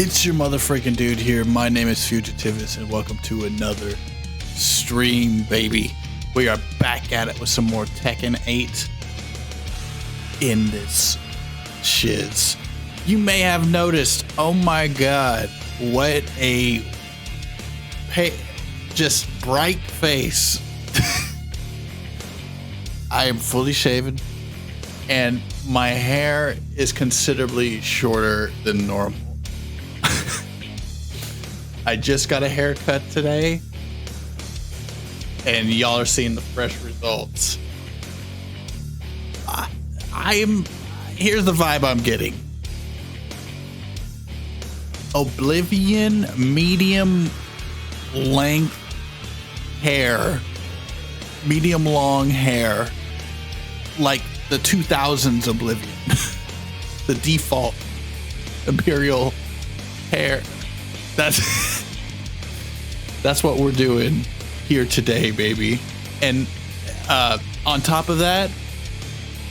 It's your motherfucking dude here. My name is Fugitivus, and welcome to another stream, baby. We are back at it with some more Tekken 8 in this shiz. You may have noticed, oh my god, what a just bright face. I am fully shaven, and my hair is considerably shorter than normal. I just got a haircut today, and y'all are seeing the fresh results. Here's the vibe I'm getting. Oblivion medium length hair, medium long hair, like the 2000s Oblivion, the default Imperial hair. That's what we're doing here today, baby. And on top of that,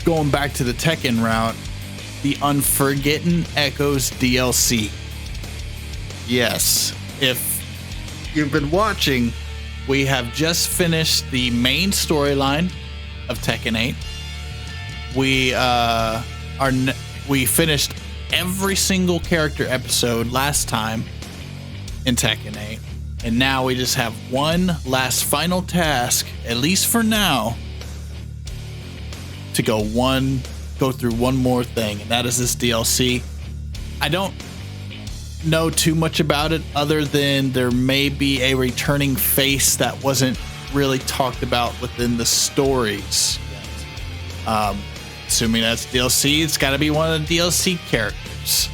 going back to the Tekken route, the Unforgotten Echoes DLC. Yes, if you've been watching, we have just finished the main storyline of Tekken 8. We finished every single character episode last time in Tekken 8, and now we just have one last final task, at least for now, to go through one more thing, and that is this DLC. I don't know too much about it other than there may be a returning face that wasn't really talked about within the stories yet. Assuming that's DLC, it's got to be one of the DLC characters.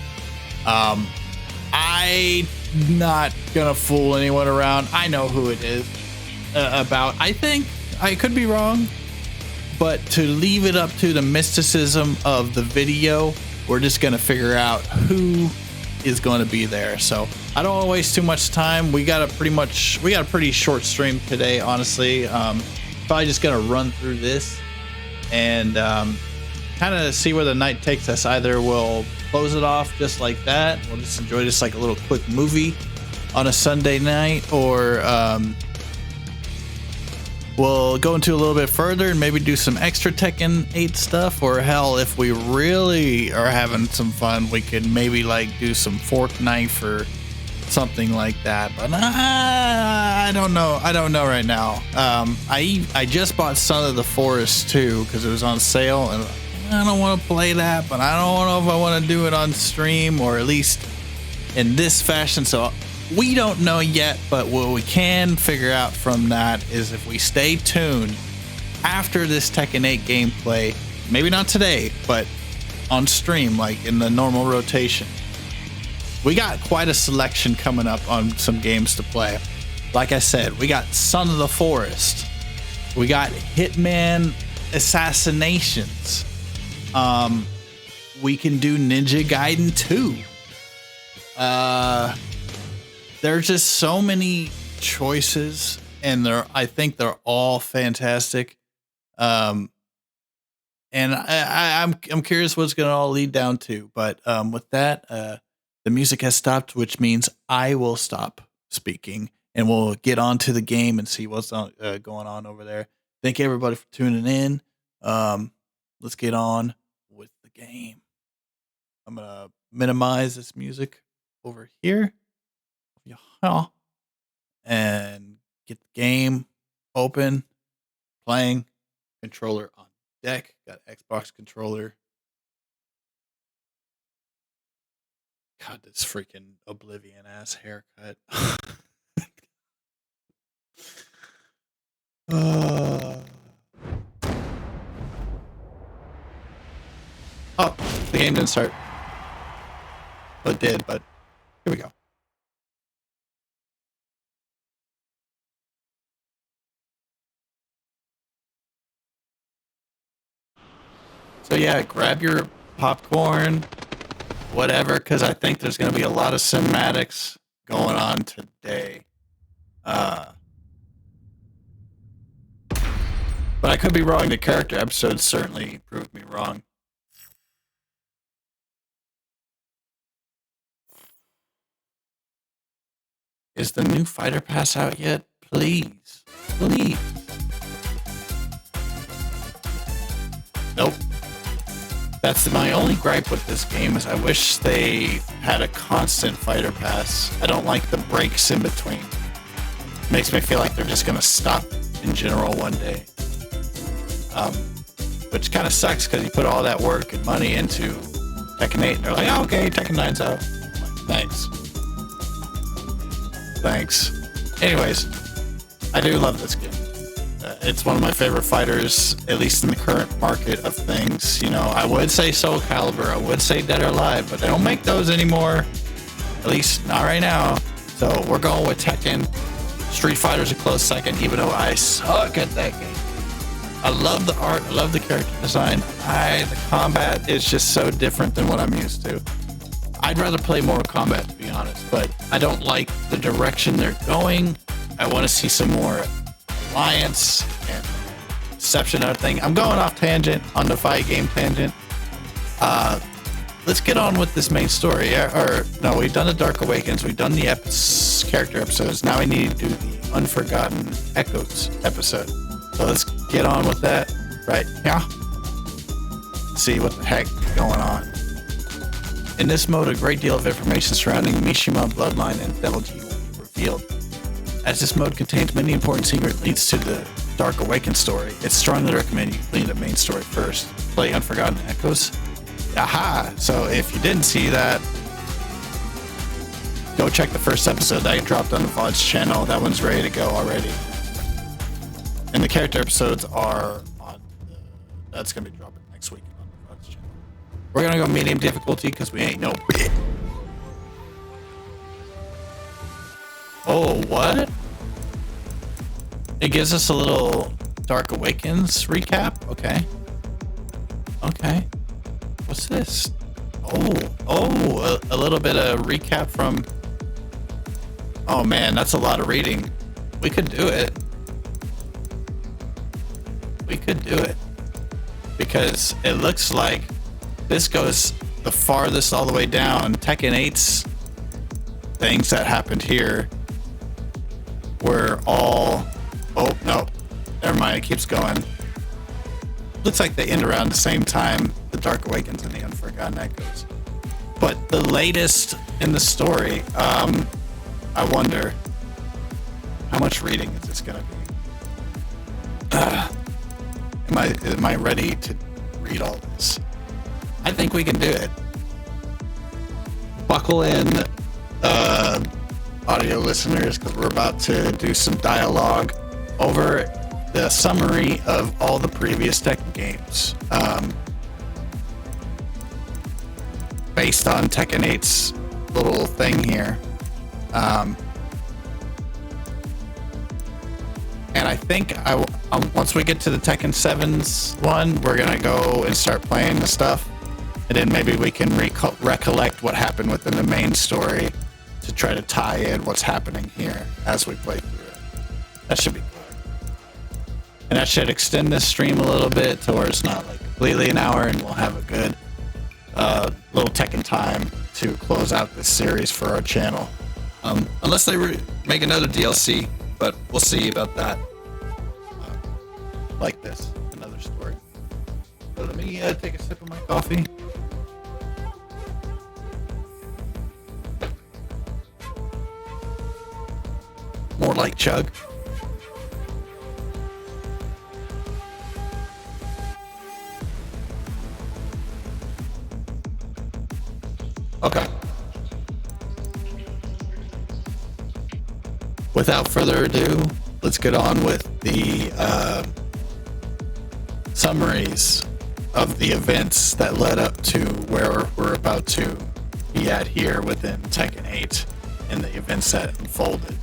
I'm not gonna fool anyone around. I know who it is. I think I could be wrong, but to leave it up to the mysticism of the video, we're just gonna figure out who is going to be there. So I don't want to waste too much time. We got a pretty short stream today, honestly. Probably just gonna run through this and kind of see where the night takes us. Either we'll close it off just like that, we'll just enjoy this like a little quick movie on a Sunday night, or we'll go into a little bit further and maybe do some extra Tekken 8 stuff, or hell, if we really are having some fun, we could maybe like do some fork knife or something like that. But I don't know right now. I just bought Son of the Forest 2 because it was on sale, and I don't want to play that, but I don't know if I want to do it on stream, or at least in this fashion. So we don't know yet, but what we can figure out from that is if we stay tuned after this Tekken 8 gameplay, maybe not today, but on stream, like in the normal rotation, we got quite a selection coming up on some games to play. Like I said, we got Son of the Forest, we got Hitman Assassinations, we can do Ninja Gaiden 2. There's just so many choices, and I think they're all fantastic. And I'm curious what's going to all lead down to. But with that, the music has stopped, which means I will stop speaking, and we'll get on to the game and see what's going on over there. Thank you, everybody, for tuning in. Let's get on with the game. I'm going to minimize this music over here. And get the game open, playing, controller on deck, got Xbox controller. God, this freaking Oblivion ass haircut. Oh, the game didn't start. Well, it did, but here we go. So yeah, grab your popcorn, whatever, because I think there's going to be a lot of cinematics going on today. But I could be wrong. The character episodes certainly proved me wrong. Is the new fighter pass out yet? Please. Please. Nope. That's my only gripe with this game is I wish they had a constant fighter pass. I don't like the breaks in between. Makes me feel like they're just gonna stop in general one day. Which kind of sucks because you put all that work and money into Tekken 8 and they're like, oh, okay, Tekken 9's out. Like, thanks. Anyways, I do love this game. It's one of my favorite fighters, at least in the current market of things. You know, I would say Soul Calibur, I would say Dead or Alive, but they don't make those anymore. At least not right now. So we're going with Tekken. Street Fighter's a close second, even though I suck at that game. I love the art, I love the character design. The combat is just so different than what I'm used to. I'd rather play Mortal Kombat, to be honest, but I don't like the direction they're going. I want to see some more alliance and deception and everything. I'm going off tangent on the fight game tangent. Let's get on with this main story. No, we've done the Dark Awakens, we've done the character episodes. Now we need to do the Unforgotten Echoes episode. So let's get on with that right now. See what the heck is going on. In this mode, a great deal of information surrounding Mishima Bloodline and Devil G will be revealed. As this mode contains many important secret leads to the Dark Awakened story, it's strongly recommended you complete the main story first. Play Unforgotten Echoes. Aha! So if you didn't see that, go check the first episode that I dropped on the VOD's channel. That one's ready to go already. And the character episodes are on, that's going to be dropping next week on the VOD's channel. We're going to go medium difficulty because we ain't no bitch. Oh, what? It gives us a little Dark Awakens recap. Okay. Okay. What's this? A little bit of recap from... Oh man, that's a lot of reading. We could do it. We could do it. Because it looks like this goes the farthest all the way down. Tekken 8's things that happened here were all... Oh, no. Never mind, it keeps going. Looks like they end around the same time, the Dark Awakens and the Unforgotten Echoes. But the latest in the story, I wonder how much reading is this gonna be? Am I ready to read all this? I think we can do it. Buckle in, audio listeners, because we're about to do some dialogue over the summary of all the previous Tekken games, based on Tekken 8's little thing here. And I think once we get to the Tekken 7's one, we're gonna go and start playing the stuff, and then maybe we can recollect what happened within the main story to try to tie in what's happening here as we play through it. That should be cool. And that should extend this stream a little bit to where it's not like completely an hour, and we'll have a good little Tekken time to close out this series for our channel. Unless they make another DLC, but we'll see about that. Like this, another story. So let me take a sip of my coffee. More like chug. Okay. Without further ado, let's get on with the summaries of the events that led up to where we're about to be at here within Tekken 8 and the events that unfolded.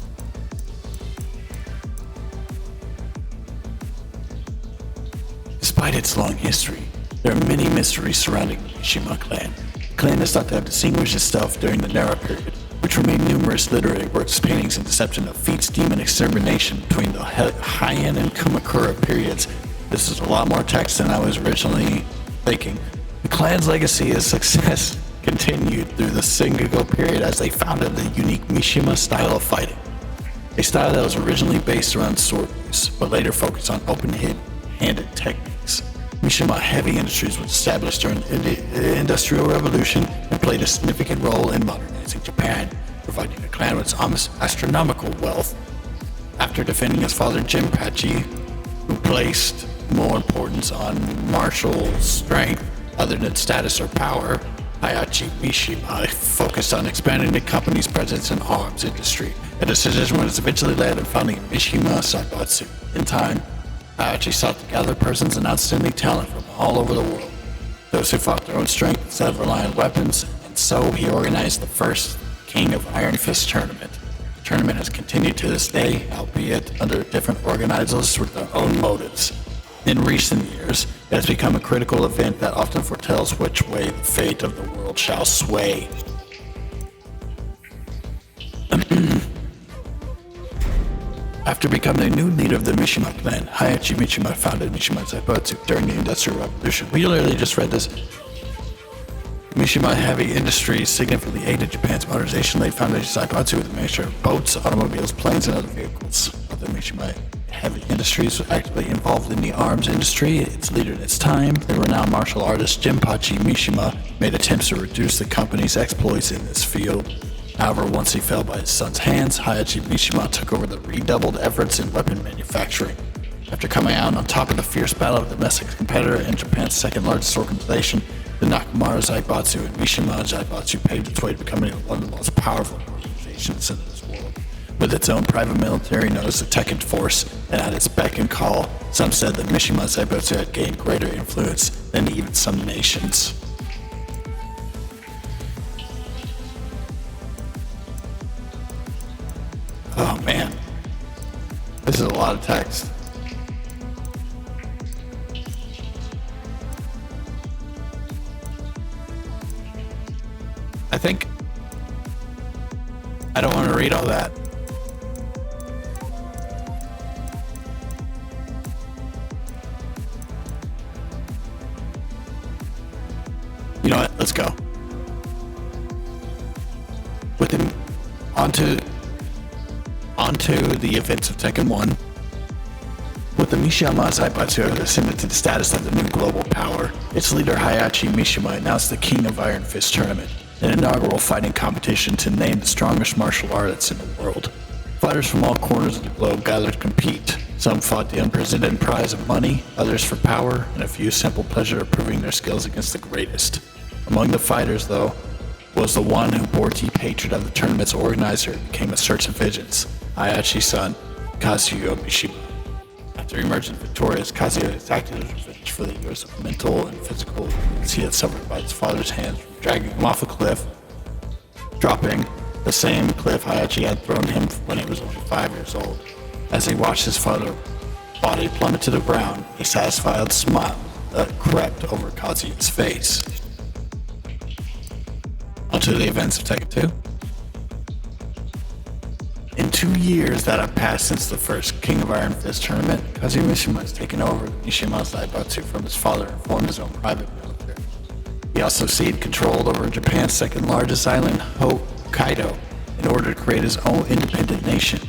Despite its long history, there are many mysteries surrounding the Mishima clan. The clan is thought to have distinguished itself during the Nara period, which remain numerous literary works, paintings, and deception of feats, demon extermination between the Heian and Kamakura periods. This is a lot more text than I was originally thinking. The clan's legacy of success continued through the Sengoku period as they founded the unique Mishima style of fighting. a style that was originally based around sword use, but later focused on open-handed techniques. Mishima Heavy Industries was established during the Industrial Revolution and played a significant role in modernizing Japan, providing the clan with astronomical wealth. After defending his father Jinpachi, who placed more importance on martial strength other than status or power, Heihachi Mishima focused on expanding the company's presence in the arms industry. A decision was eventually led in founding Mishima Zaibatsu. In time, Heihachi sought to gather persons and outstanding talent from all over the world, those who fought their own strength instead of relying on weapons, and so he organized the first King of Iron Fist tournament. The tournament has continued to this day, albeit under different organizers with their own motives. In recent years, it has become a critical event that often foretells which way the fate of the world shall sway. After becoming the new leader of the Mishima clan, Heihachi Mishima founded Mishima Zaibatsu during the Industrial Revolution. We literally just read this. Mishima Heavy Industries significantly aided Japan's modernization, laid foundation Zaibatsu with the manufacture of boats, automobiles, planes, and other vehicles. The Mishima Heavy Industries was actively involved in the arms industry. Its leader at its time, the renowned martial artist Jinpachi Mishima, made attempts to reduce the company's exploits in this field. However, once he fell by his son's hands, Heihachi Mishima took over the redoubled efforts in weapon manufacturing. After coming out on top of the fierce battle of the domestic competitor and Japan's second largest organization, the Nakamura Zaibatsu and Mishima Zaibatsu paved its way to becoming one of the most powerful organizations in this world. With its own private military known as the Tekken Force, and at its beck and call, some said that Mishima Zaibatsu had gained greater influence than even some nations. Oh man, this is a lot of text. I think I don't want to read all that. You know what? Let's go. With him onto the events of Tekken 1. With the Mishima Zaibatsu ascended to the status of the new global power, its leader Heihachi Mishima announced the King of Iron Fist tournament, an inaugural fighting competition to name the strongest martial artists in the world. Fighters from all corners of the globe gathered to compete. Some fought the unprecedented prize of money, others for power, and a few simple pleasure of proving their skills against the greatest. Among the fighters, though, was the one who bore deep hatred of the tournament's organizer and became a source of vengeance, Heihachi's son, Kazuyo Mishima. After emerging victorious, Kazuyo exacted his revenge for the years of mental and physical abuse he had suffered by his father's hands, dragging him off a cliff, dropping the same cliff Heihachi had thrown him when he was only 5 years old. As he watched his father's body plummet to the ground, a satisfied smile crept over Kazuyo's face. Onto the events of Tekken 2. In 2 years that have passed since the first King of Iron Fist tournament, Kazuyo Mishima has taken over Mishima Zaibatsu from his father and formed his own private military. He also ceded control over Japan's second largest island, Hokkaido, in order to create his own independent nation.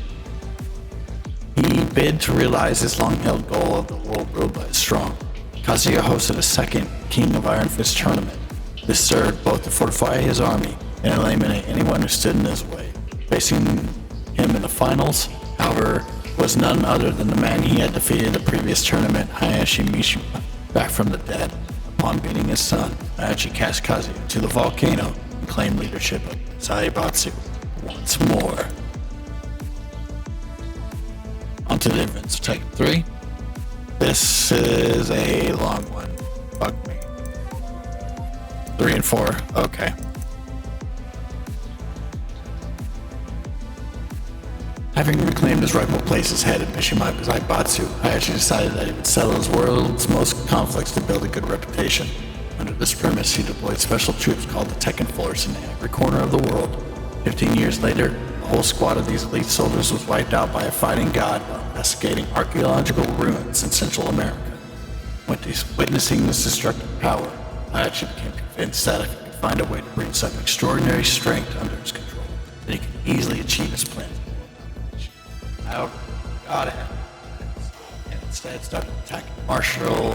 He bid to realize his long-held goal of the world ruled by the strong. Kazuya hosted a second King of Iron Fist tournament. This served both to fortify his army and eliminate anyone who stood in his way. Facing him in the finals, however, was none other than the man he had defeated in the previous tournament, Heihachi Mishima, back from the dead. Upon beating his son, Heihachi cast Kazuya to the volcano and claimed leadership of Zaibatsu once more. Onto the events of Tekken 3. This is a long one. Fuck me. 3 and 4. Okay. Having reclaimed his rightful place as head of Mishima Zaibatsu, Heihachi decided that he would settle his world's most conflicts to build a good reputation. Under this premise, he deployed special troops called the Tekken Force in every corner of the world. 15 years later, the whole squad of these elite soldiers was wiped out by a fighting god while investigating archaeological ruins in Central America. Witnessing this destructive power, Heihachi became convinced that if he could find a way to bring some extraordinary strength under his control, that he could easily achieve his plan. However, God had and instead started attacking martial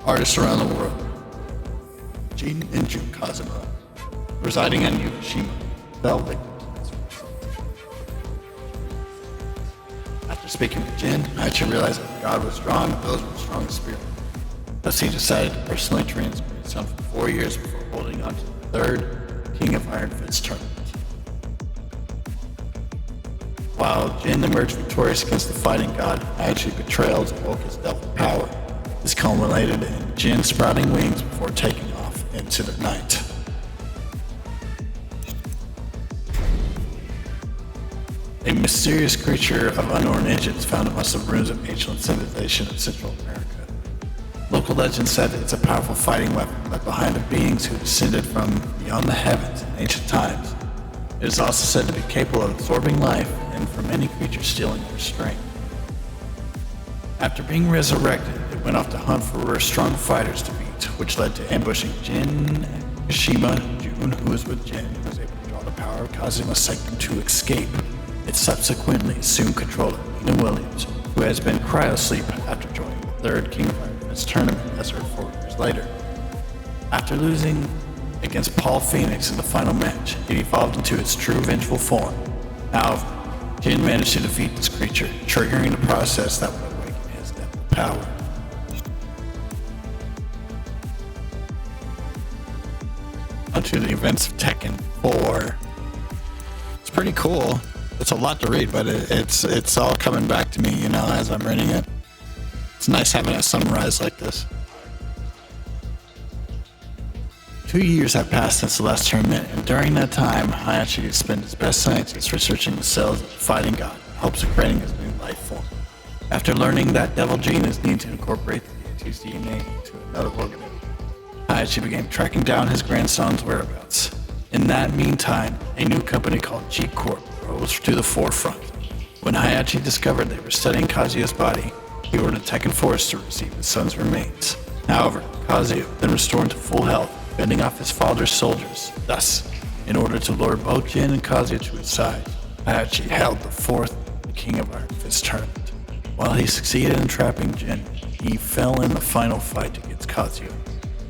artists around the world. Jin and Jun Kazuma, residing on Yukishima, fell victim to this. After speaking with Jin, Hayachi realized that God was strong, those were strong spirit. Thus he decided to personally train his grandson for 4 years before holding on to the third King of Iron Fist tournament. While Jin emerged victorious against the fighting god, Hayachi's betrayal to evoke his devil power. This culminated in Jin sprouting wings before taking off into the night. A mysterious creature of unknown origins found amongst the ruins of ancient civilization of Central America. Local legend said it's a powerful fighting weapon left behind of beings who descended from beyond the heavens in ancient times. It is also said to be capable of absorbing life and from any creature stealing their strength. After being resurrected, it went off to hunt for strong fighters to beat, which led to ambushing Jin and Mishima. Jun, who was with Jin, was able to draw the power of Kazuma's second to escape. It subsequently assumed control of Nina Williams, who has been cryo-sleep after joining the third King of Iron Fist tournament as her 4 years later. After losing against Paul Phoenix in the final match, it evolved into its true vengeful form. However, Jin managed to defeat this creature, triggering the process that would awaken his devil power. Onto the events of Tekken 4. It's pretty cool. It's a lot to read, but it's all coming back to me, as I'm reading it. It's nice having it summarized like this. 2 years have passed since the last tournament, and during that time, Hayachi has spent his best scientists researching the cells of the fighting god in hopes of creating his new life form. After learning that devil gene is needed to incorporate the deity's DNA into another organism, Hayachi began tracking down his grandson's whereabouts. In that meantime, a new company called G Corp rose to the forefront. When Hayachi discovered they were studying Kazuya's body, he ordered Tekken Force to receive his son's remains. However, Kazuya then restored to full health, fending off his father's soldiers. Thus, in order to lure both Jin and Kazuya to his side, Hayachi held the fourth King of Iron Fist tournament. While he succeeded in trapping Jin, he fell in the final fight against Kazuya.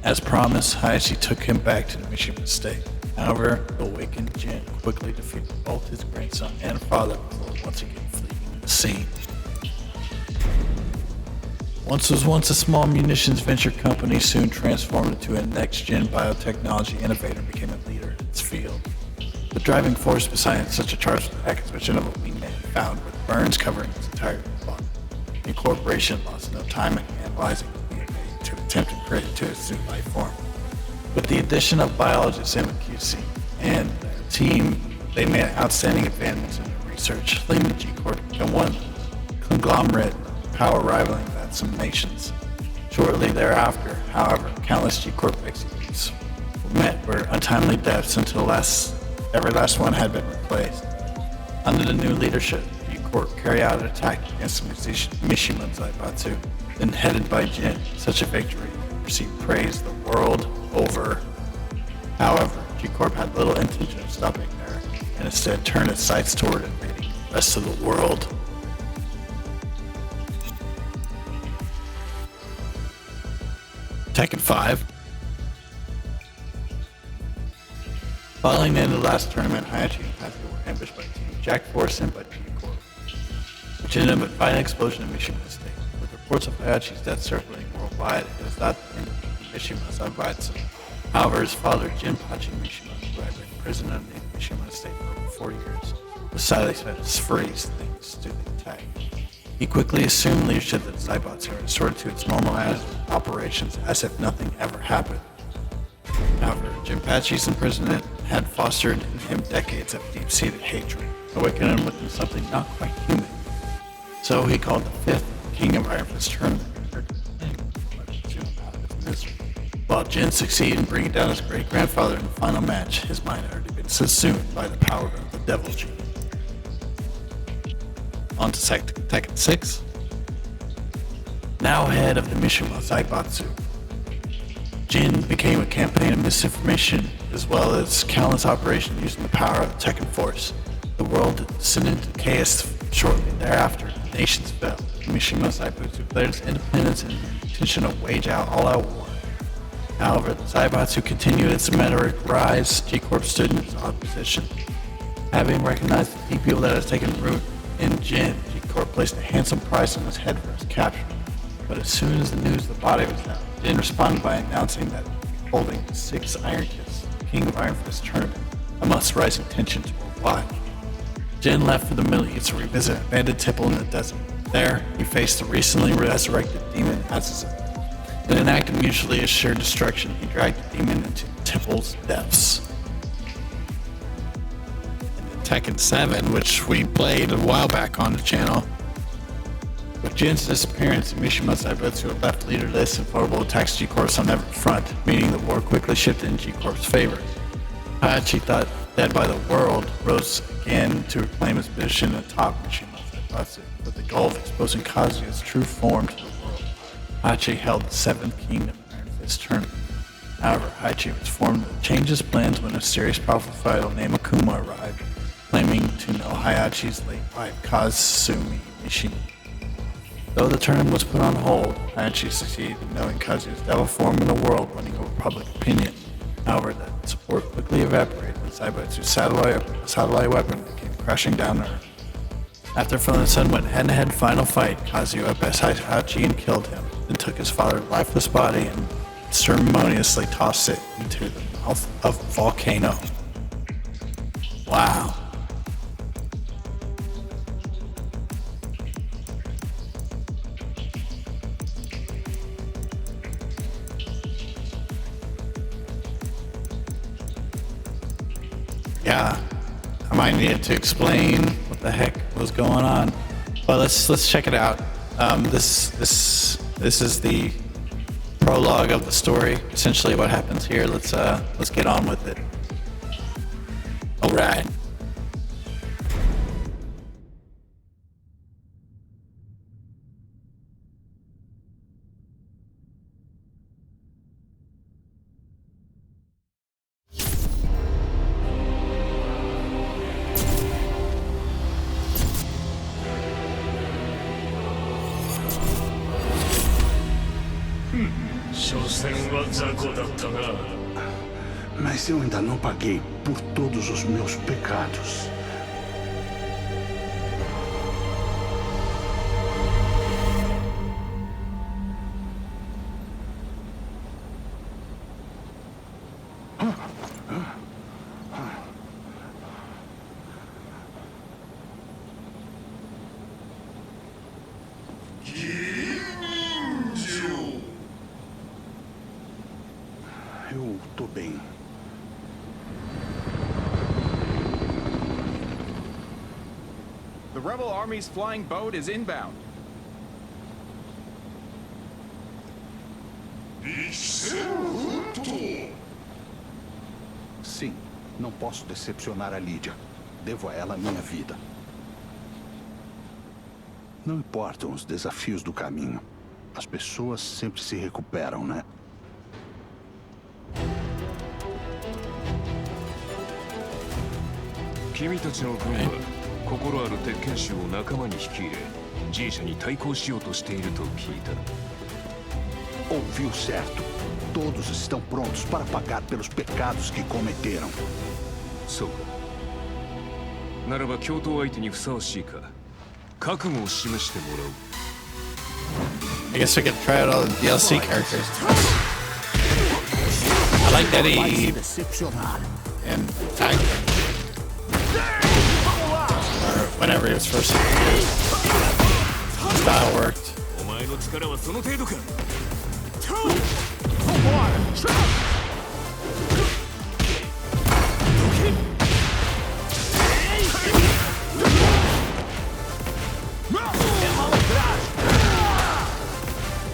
As promised, Hayachi took him back to the Mishima state. However, the awakened Jin quickly defeated both his grandson and father before once again fleeing the scene. Once a small munitions venture company, soon transformed into a next-gen biotechnology innovator, became a leader in its field. The driving force behind such a charge was the acquisition of a wingman found with burns covering its entire body. The corporation lost no time in analyzing the DNA to attempt to create it to its new life form. With the addition of biologists and QC and their team, they made outstanding advancements in their research, leading the G Corp to become one conglomerate power rivaling that of some nations. Shortly thereafter, however, countless G Corp executives were untimely deaths until every last one had been replaced. Under the new leadership, G Corp carried out an attack against Mishima Zaibatsu, then headed by Jin. Such a victory received praise the world over. However, G Corp had little intention of stopping there, and instead turned its sights toward invading the rest of the world. Tekken 5. Following the end of the last tournament, Hayachi and Kazuya were ambushed by Team Jack Force and by G Corp, which ended up by an explosion in Mishima State. With reports of Hayachi's death circulating worldwide, it is not the end of Mishima Zaibatsu. However, his father, Jinpachi Mishima, who had been imprisoned in Mishima State for over 4 years, decided to freeze things to the attack. He quickly assumed leadership of Zaibatsu and restored to its normal operations as if nothing ever happened. However, Jinpachi's imprisonment had fostered in him decades of deep-seated hatred, awakening him within something not quite human. So he called the fifth King of Iron Fist tournament. While Jin succeeded in bringing down his great-grandfather in the final match, his mind had already been subsumed by the power of the Devil Gene. On to Tekken 6. Now head of the Mishima Zaibatsu, Jin became a campaign of misinformation as well as countless operations using the power of the Tekken Force. The world descended into chaos shortly thereafter. Nations fell. Mishima Zaibatsu declared its independence and intention to wage out all-out war. However, the Zaibatsu continued its meteoric rise. G-Corp stood in its opposition. Having recognized the deep evil that has taken root in Jin, G-Corp placed a handsome price on his head for his capture. But as soon as the news of the body was out, Jin responded by announcing that holding 6 Iron Kiss, King of Iron Fist tournament, amongst rising tensions worldwide. Jin left for the Middle East to revisit an abandoned temple in the desert. There, he faced the recently resurrected demon Azazel. In an act of mutually assured destruction, he dragged the demon into the temple's depths. In Tekken 7, which we played a while back on the channel, with Jin's disappearance, Mishima Zaibatsu left leaderless and vulnerable attacks G-Corps on every front, meaning the war quickly shifted in G-Corps' favor. Hayachi, thought dead by the world, rose again to reclaim his position atop Mishima Zaibatsu, with the goal of exposing Kazuya's true form to the world. Hayachi held the 7th King of Iron Fist tournament. However, Hayachi was formed to change his plans when a serious powerful fighter named Akuma arrived, claiming to know Hayachi's late wife Kazumi Mishima. Though the tournament was put on hold, Hayachi succeeded in knowing Kazuya's devil form in the world, winning over public opinion. However, that support quickly evaporated when Zaibatsu's satellite weapon came crashing down to Earth. After Father and son went head-to-head final fight, Kazuya bested Hayachi and killed him, then took his father's lifeless body and ceremoniously tossed it into the mouth of a volcano. Wow. Yeah, I might need to explain what the heck was going on, but let's check it out. This is the prologue of the story. Essentially, what happens here. Let's get on with it. All right. Mas eu ainda não paguei por todos os meus pecados. Eu tô bem. The rebel army's flying boat is inbound. Sim, não posso decepcionar a Lídia. Devo a ela a minha vida. Não importam os desafios do caminho. As pessoas sempre se recuperam, né? 君たちの軍は心ある鉄拳衆を仲間に引き入れ G 社に対抗しようとしていると聞いた。 Ouviu certo. Todos estão prontos para pagar pelos pecados que cometeram. そうか。ならば共闘相手にふさわしいか覚悟を示してもらおう。 I guess we could try out all the DLC characters. I like that he and tag or whenever he was first style worked. お前の力はその程度か。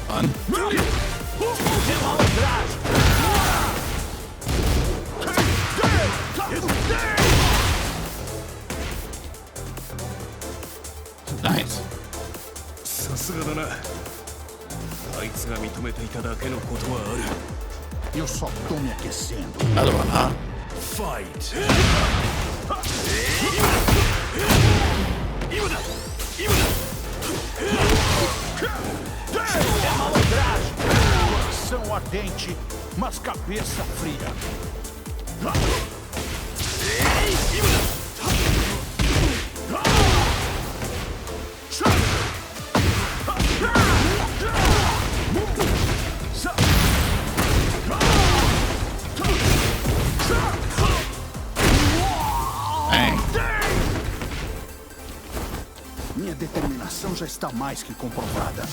Fun. Nice. さすがだな。あいつが認めていただけのことはある。Eu só tô me aquecendo. Another one, huh? Fight! É malandragem! Coração ardente, mas cabeça fria. Minha determinação já está mais que comprovada.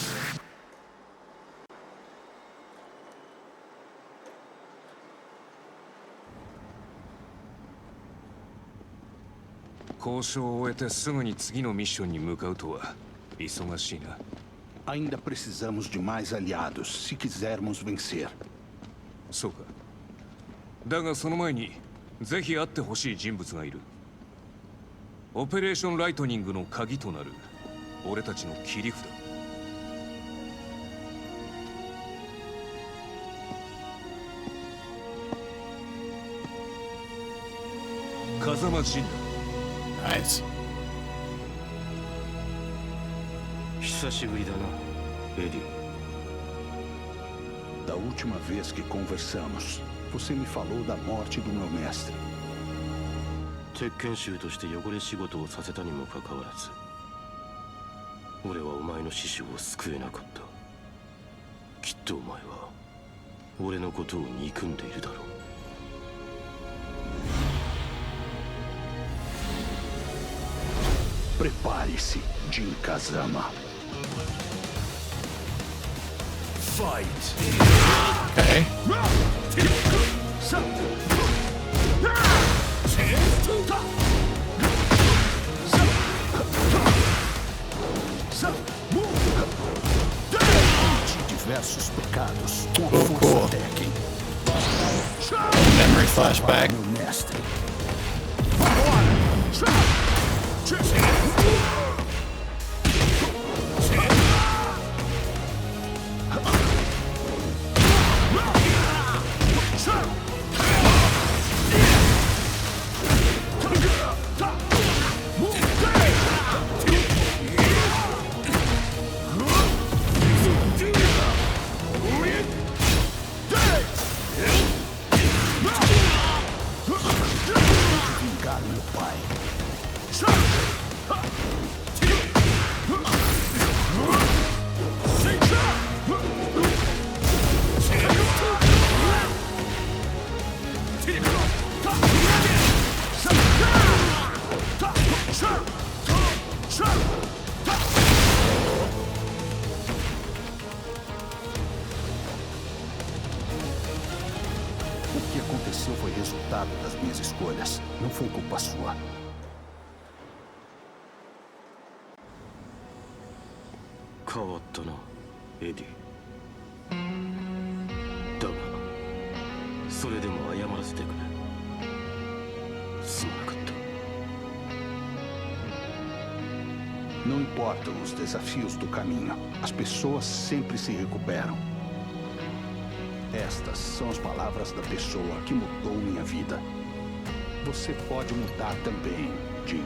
Ainda precisamos de mais aliados se quisermos vencer. そうか。だがその前にぜひ会ってほしい人物がいる。オペレーションライトニングの鍵となる俺たちの切り札。風間陣だ。Nice. 久しぶりだな、エディ。 Da última vez que conversamos, você me falou da morte do meu mestre. 鉄拳衆として汚れ仕事をさせたにもかかわらず、俺はお前の師匠を救えなかった。きっとお前は俺のことを憎んでいるだろう。Prepare-se, Jin Kazama. Fight! Okay. Diversos pecados com a força Tekken. Memory flashback. Meu mestre. Vingar meu pai. O que aconteceu foi resultado das minhas escolhas. Não foi culpa sua. Eddie. だが、それでも謝らせてくれ。すまなかった。 Não importam os desafios do caminho. As pessoas sempre se recuperam. Estas são as palavras da pessoa que mudou minha vida. Você pode mudar também, Jin.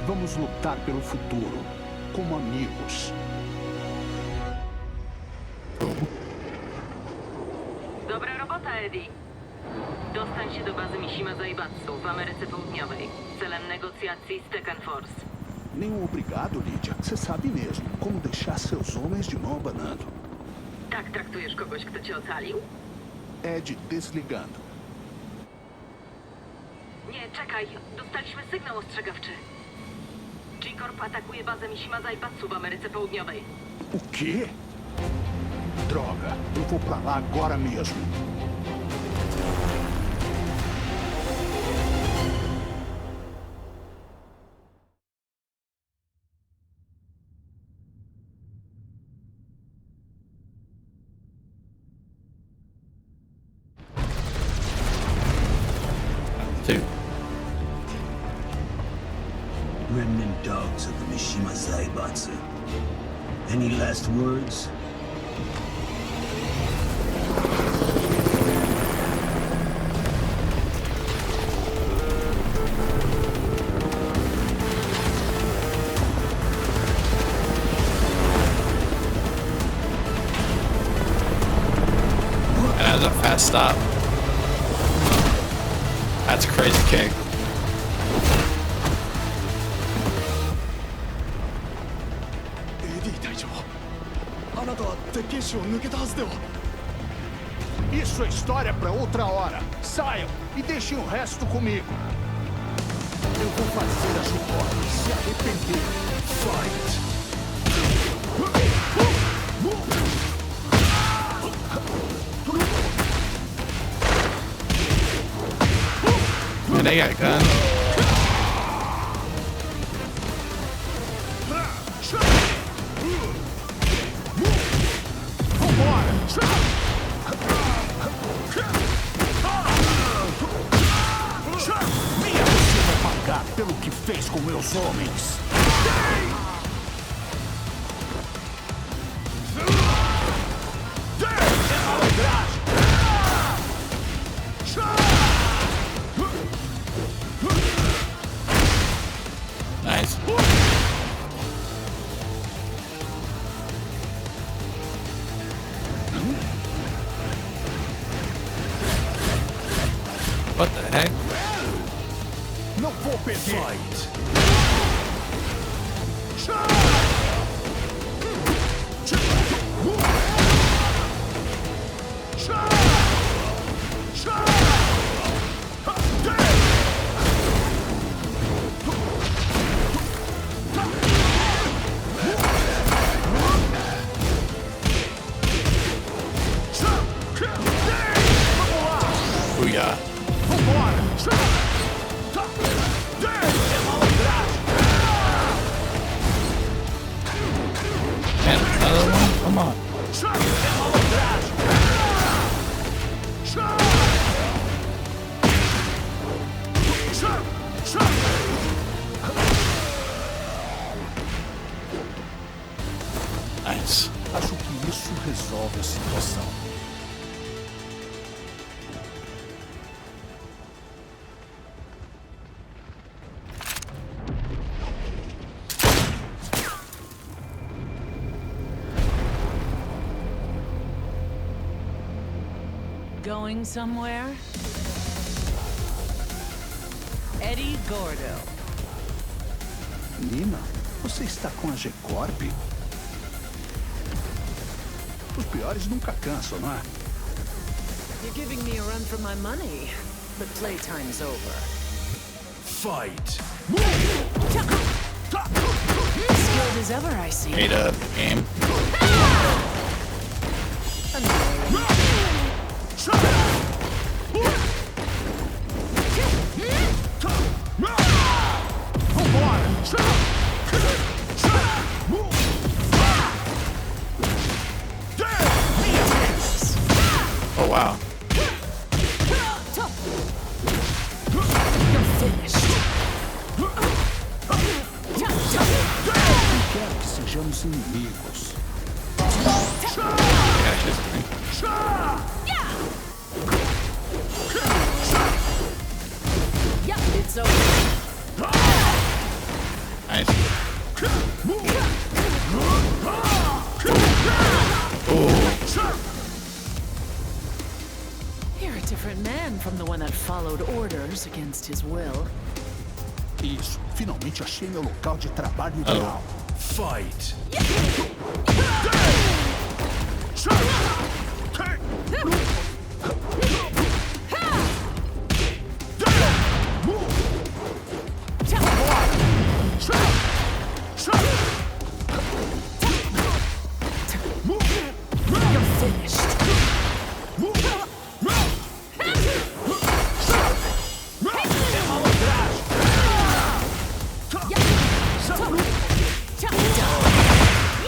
Vamos lutar pelo futuro, como amigos. Dobra robota, Eddie. Dostań się do bazy Mishima Zaibatsu w Ameryce Południowej celem negocjacji z Tekken Force. Nenhum obrigado, Lydia. Você sabe mesmo como deixar seus homens de mão abanando. Tak traktujesz kogoś, kto cię ocalił? Ed desligando. Nie, czekaj. Dostaliśmy sygnał ostrzegawczy. G-Corp atakuje bazę Mishima Zaibatsu w Ameryce Południowej. O quê? Droga, eu vou pra lá agora mesmo. Remnant dogs of the Mishima Zaibatsu. Any last words? And that was a fast stop. That's a crazy kick. あなたは鉄拳士を抜けたはずでは。Isso é história para outra hora. Saiam e deixem o resto comigo. Eu vou fazer a Jucola se arrepender. Fight! Man, they got guns. Minha você vai pagar pelo que fez com meus homens. Nice. What the heck? Não vou perder. Booyah. And another one? Come on. Nice. Acho que isso resolve a situação. Going somewhere? Eddie Gordo. Nina, você está com a G-Corp? Os piores nunca cansam, não é? You're giving me a run for my money, but playtime's over. Fight! Skilled as ever, I see. Made up game. Oh wow. You're finished. Quero que sejamos inimigos. Yeah, history. It's over. Nice. Oh. You're a different man from the one that followed orders against his will. Isso, finalmente achei meu local de trabalho ideal. Fight! You're finished.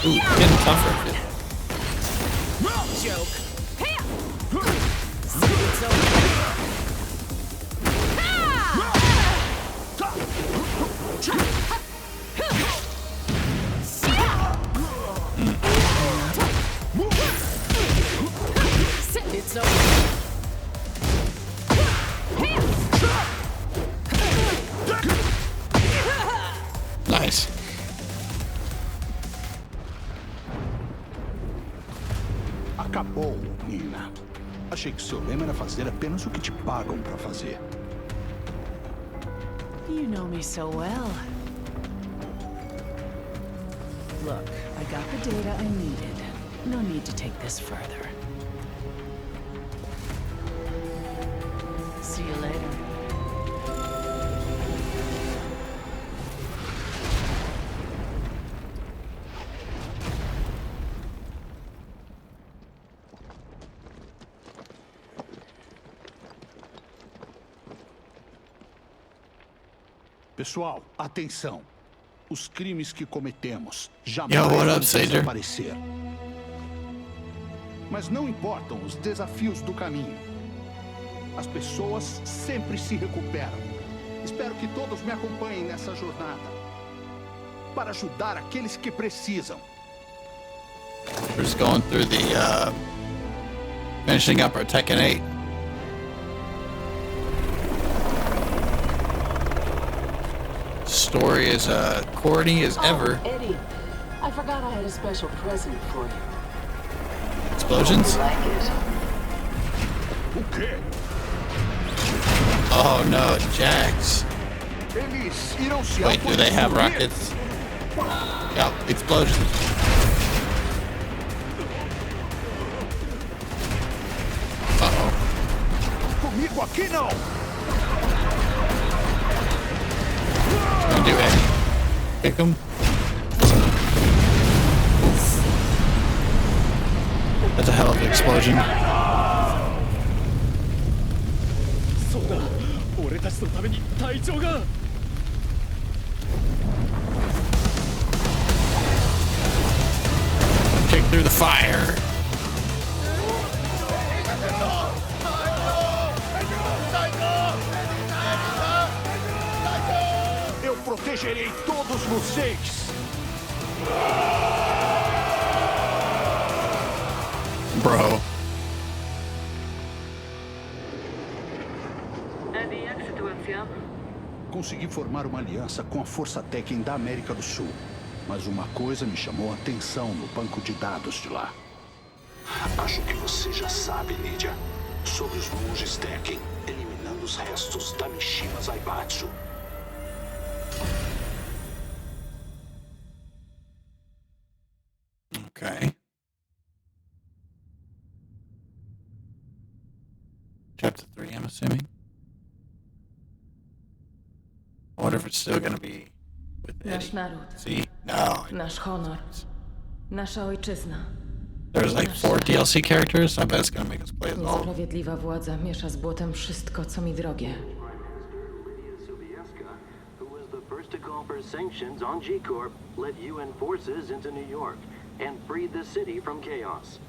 Ooh, getting tougher. Joke. It's over. Acabou, Nina. Achei que seu lema era fazer apenas o que te pagam pra fazer. You know me so well. Look, I got the data I needed. No need to take this further. See you later. Pessoal, atenção. Os crimes que cometemos jamais Yo, what vão up, Sager? desaparecer. Mas não importam os desafios do caminho. As pessoas sempre se recuperam. Espero que todos me acompanhem nessa jornada. Para ajudar aqueles que precisam. We're just going through the, finishing up our Tekken 8. Story is corny as ever. Eddie, I forgot I had a special present for you. Explosions? Like it? O quê? Oh no, Jax. Eles irão se Wait, do they have autodestruir. rockets? Yep, explosions. Uh-oh. Comigo aqui não. Gonna do it. Kick him. That's a hell of an explosion. そうだ俺たちのために隊長が Kick through the fire. Eu protegerei todos vocês. Bro. Eddie, jak sytuacja? Consegui formar uma aliança com a Força Tekken da América do Sul. Mas uma coisa me chamou a atenção no banco de dados de lá. Acho que você já sabe, Lydia, sobre os monges Tekken, eliminando os restos da Mishima Zaibatsu. Okay. Chapter 3, I'm assuming. I wonder if it's still gonna be with Nasz Eddie. naród, See? No. nasz honor, nasza ojczyzna. There's like 4 DLC characters. I bet it's gonna make us play as all. Niesprawiedliwa władza miesza z błotem wszystko, co mi drogie. Who was the first to call for sanctions on G-Corp, led UN forces into New York, and freed the city from chaos.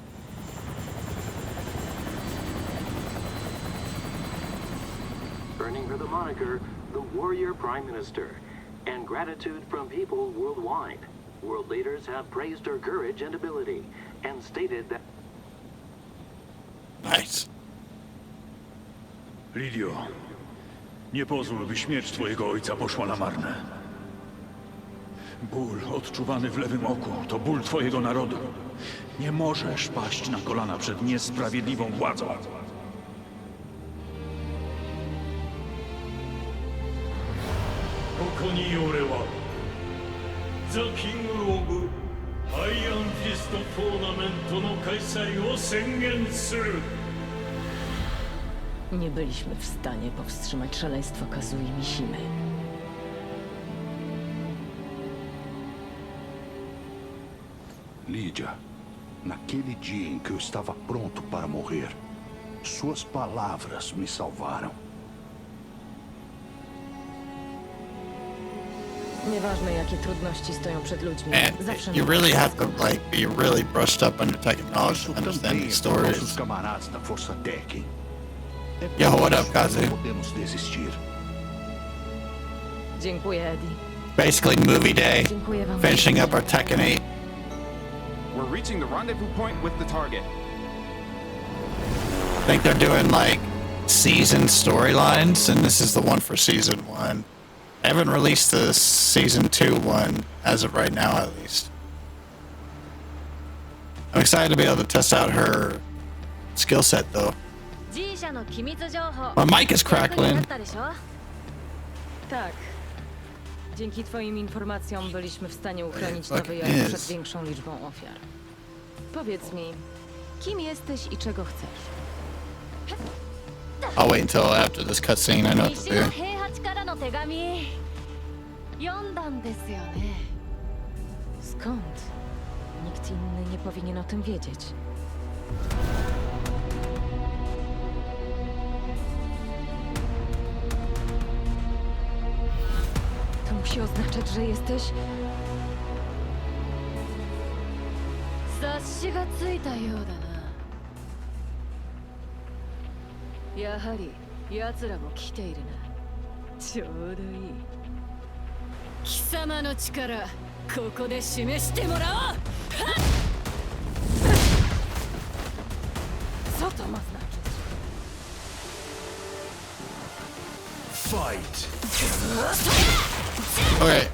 Earning her the moniker, the Warrior Prime Minister, and gratitude from people worldwide. World leaders have praised her courage and ability, and stated that... Nice. Lidio, nie pozwól, by śmierć twojego ojca poszła na marne. Ból odczuwany w lewym oku to ból twojego narodu. Nie możesz paść na kolana przed niesprawiedliwą władzą. ここに俺はザ・キング・オブ・アイアンフィストトーナメントの開催を宣言する。 Nie byliśmy w stanie powstrzymać szaleństwa Kazui Mishimy. Lydia, naquele dia em que eu estava pronto para morrer, suas palavras me salvaram. Nieważne, jakie trudności stoją przed ludźmi, Man, zawsze you really have to like be really brushed up on your Tekken knowledge Isso to understand também these é para nossos stories. camaradas da Força Tekken. É por Yo, what isso up, que Kazu? não podemos desistir. Dziękuję, Eddie. Basically movie day. Dziękuję wam. Finishing up our Tekken 8. We're reaching the rendezvous point with the target. I think they're doing like season storylines, and this is the one for season 1. I haven't released the season 2 one as of right now, at least. I excited to be able to test out her skill set, though. My mic is crackling. Tak. Dzięki twoim informacjom byliśmy w stanie uchronić Fuck Nowy Jork is. przed większą liczbą ofiar. Powiedz mi, kim jesteś i czego chcesz? I'll wait until after this cutscene. I know what to do. からの手紙読んだんですよね。 Skąd? Nikt inny nie powinien o tym wiedzieć. To musi oznaczać, że jesteś... 察しがついたようだな。やはり奴らも来ているな。ちょうどいい。貴様の力、ここで示してもらおう。Co to ma znaczyć? Fight. Okay.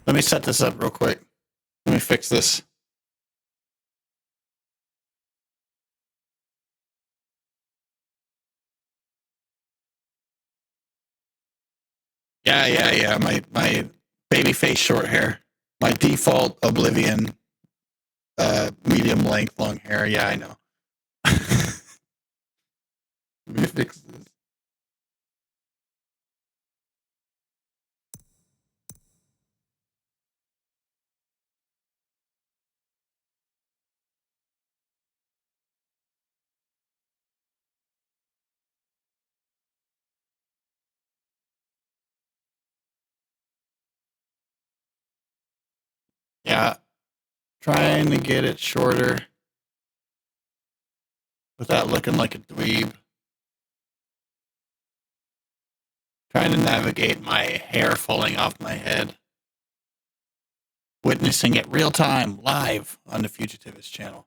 Let me set this up real quick. Let me fix this. Yeah. My baby face short hair. My default Oblivion medium length long hair. Yeah, I know. Let me fix this. Yeah, trying to get it shorter without looking like a dweeb. Trying to navigate my hair falling off my head. Witnessing it real time, live on the Fugitivist channel.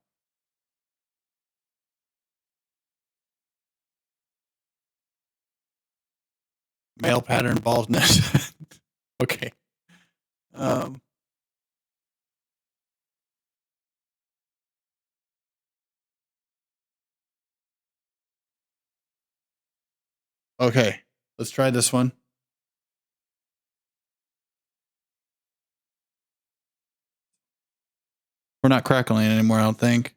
Male pattern baldness. Okay. Okay, let's try this one. We're not crackling anymore, I don't think.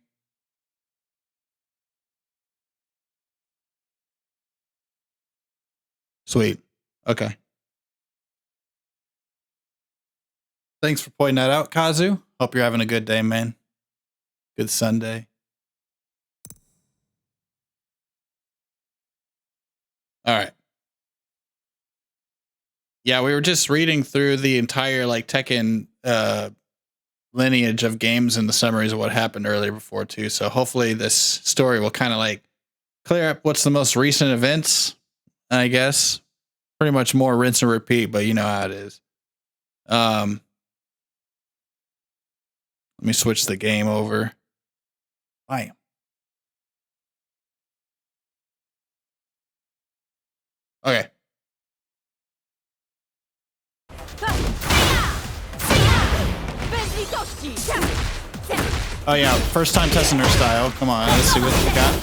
Sweet. Okay. Thanks for pointing that out, Kazu. Hope you're having a good day, man. Good Sunday. All right. Yeah, we were just reading through the entire like Tekken lineage of games and the summaries of what happened earlier before too. So hopefully this story will kind of like clear up what's the most recent events, I guess. Pretty much more rinse and repeat, but you know how it is. Let me switch the game over. Bam. Okay. Oh yeah, first time testing her style. Come on, let's see what we got.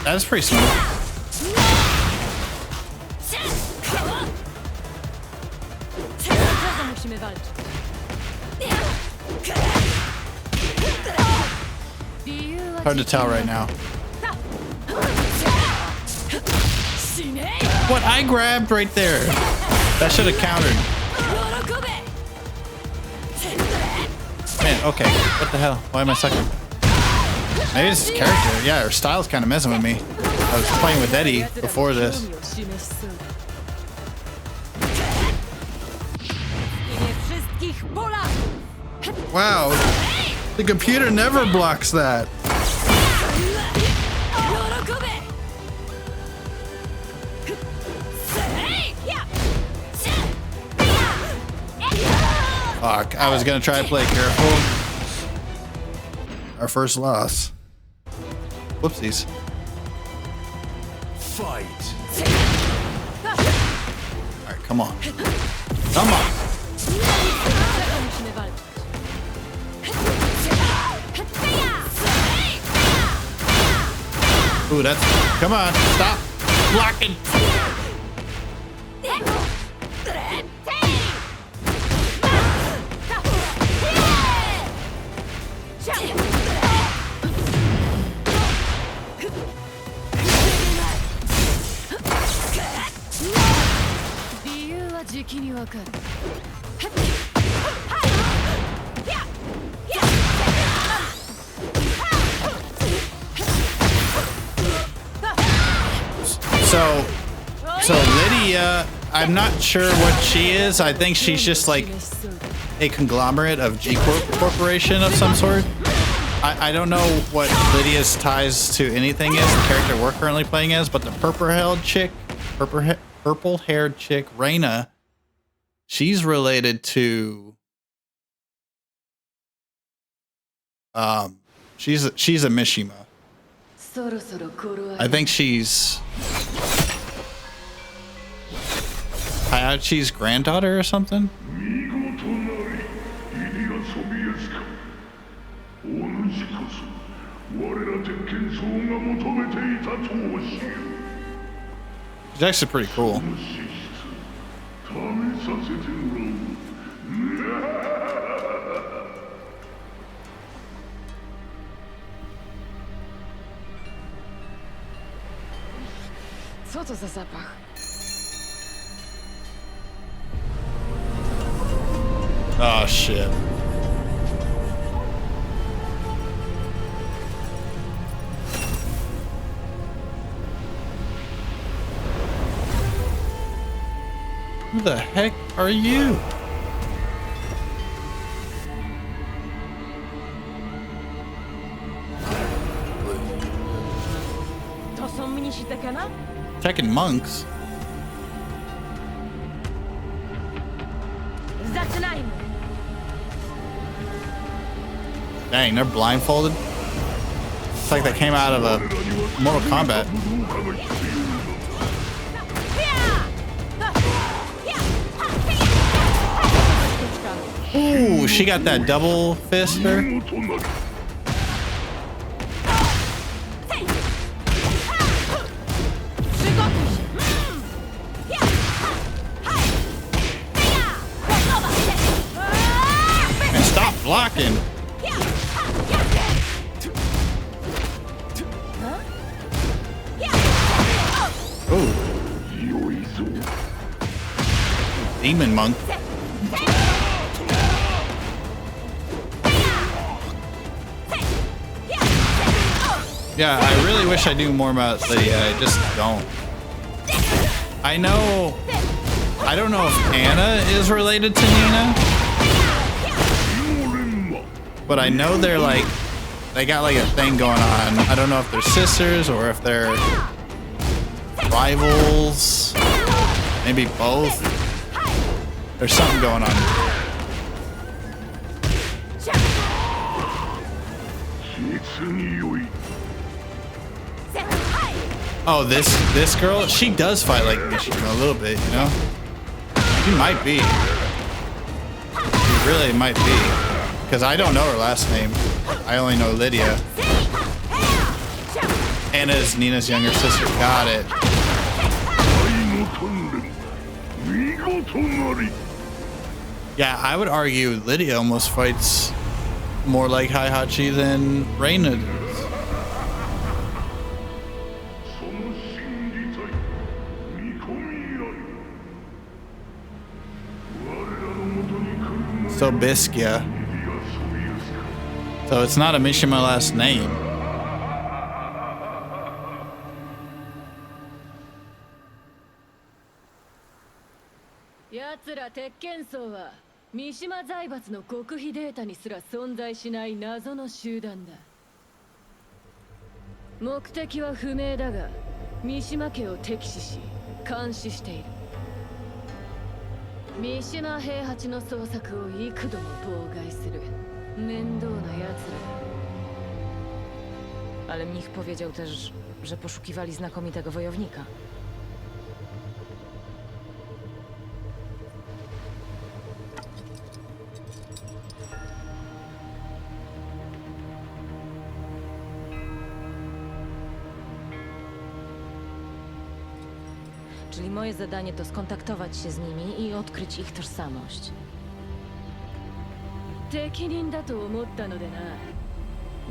That is pretty smooth. Hard to tell right now. What I grabbed right there. That should have countered. Man, okay. What the hell? Why am I sucking? Maybe it's his character. Yeah, her style's kind of messing with me. I was playing with Eddie before this. Wow. The computer never blocks that. Fuck, I was gonna try to play careful. Our first loss. Whoopsies. Fight. Alright, come on. Come on. Ooh, that's... Come on, stop blocking. So Lydia, I'm not sure what she is. I think she's just like a conglomerate of G Corporation of some sort. I don't know what Lydia's ties to anything is, the character we're currently playing as, but the purple-haired chick, Reina, she's related to she's a Mishima. I think she's Hayachi's granddaughter or something. It's actually pretty cool. Co to za zapach? Oh shit. Who the heck are you? To są mnisi Tekkena? Tekken monks? Zaczynajmy! Dang, they're blindfolded. It's like they came out of a Mortal Kombat. Ooh, she got that double fister. And stop blocking. Ooh. Demon monk. Yeah, I really wish I knew more about Lydia. I just don't. I don't know if Anna is related to Nina, but I know they're like, they got like a thing going on. I don't know if they're sisters or if they're rivals, maybe both. There's something going on. Oh, this girl, she does fight like Mishima a little bit, you know? She might be. She really might be. Because I don't know her last name. I only know Lydia. Anna is Nina's younger sister. Got it. Yeah, I would argue Lydia almost fights more like Heihachi than Reina does. So Biskia. So it's not a Mishima last name. Yatsura Tekken 層は三島財閥の極秘データにすら存在しない謎の集団だ。目的は不明だが、三島家を敵視し監視している。三島平八の捜索を幾度も妨害する面倒な奴ら。Ale Mich powiedział też, że poszukiwali znakomitego wojownika. Czyli moje zadanie to skontaktować się z nimi i odkryć ich tożsamość. 適任だと思ったのでな。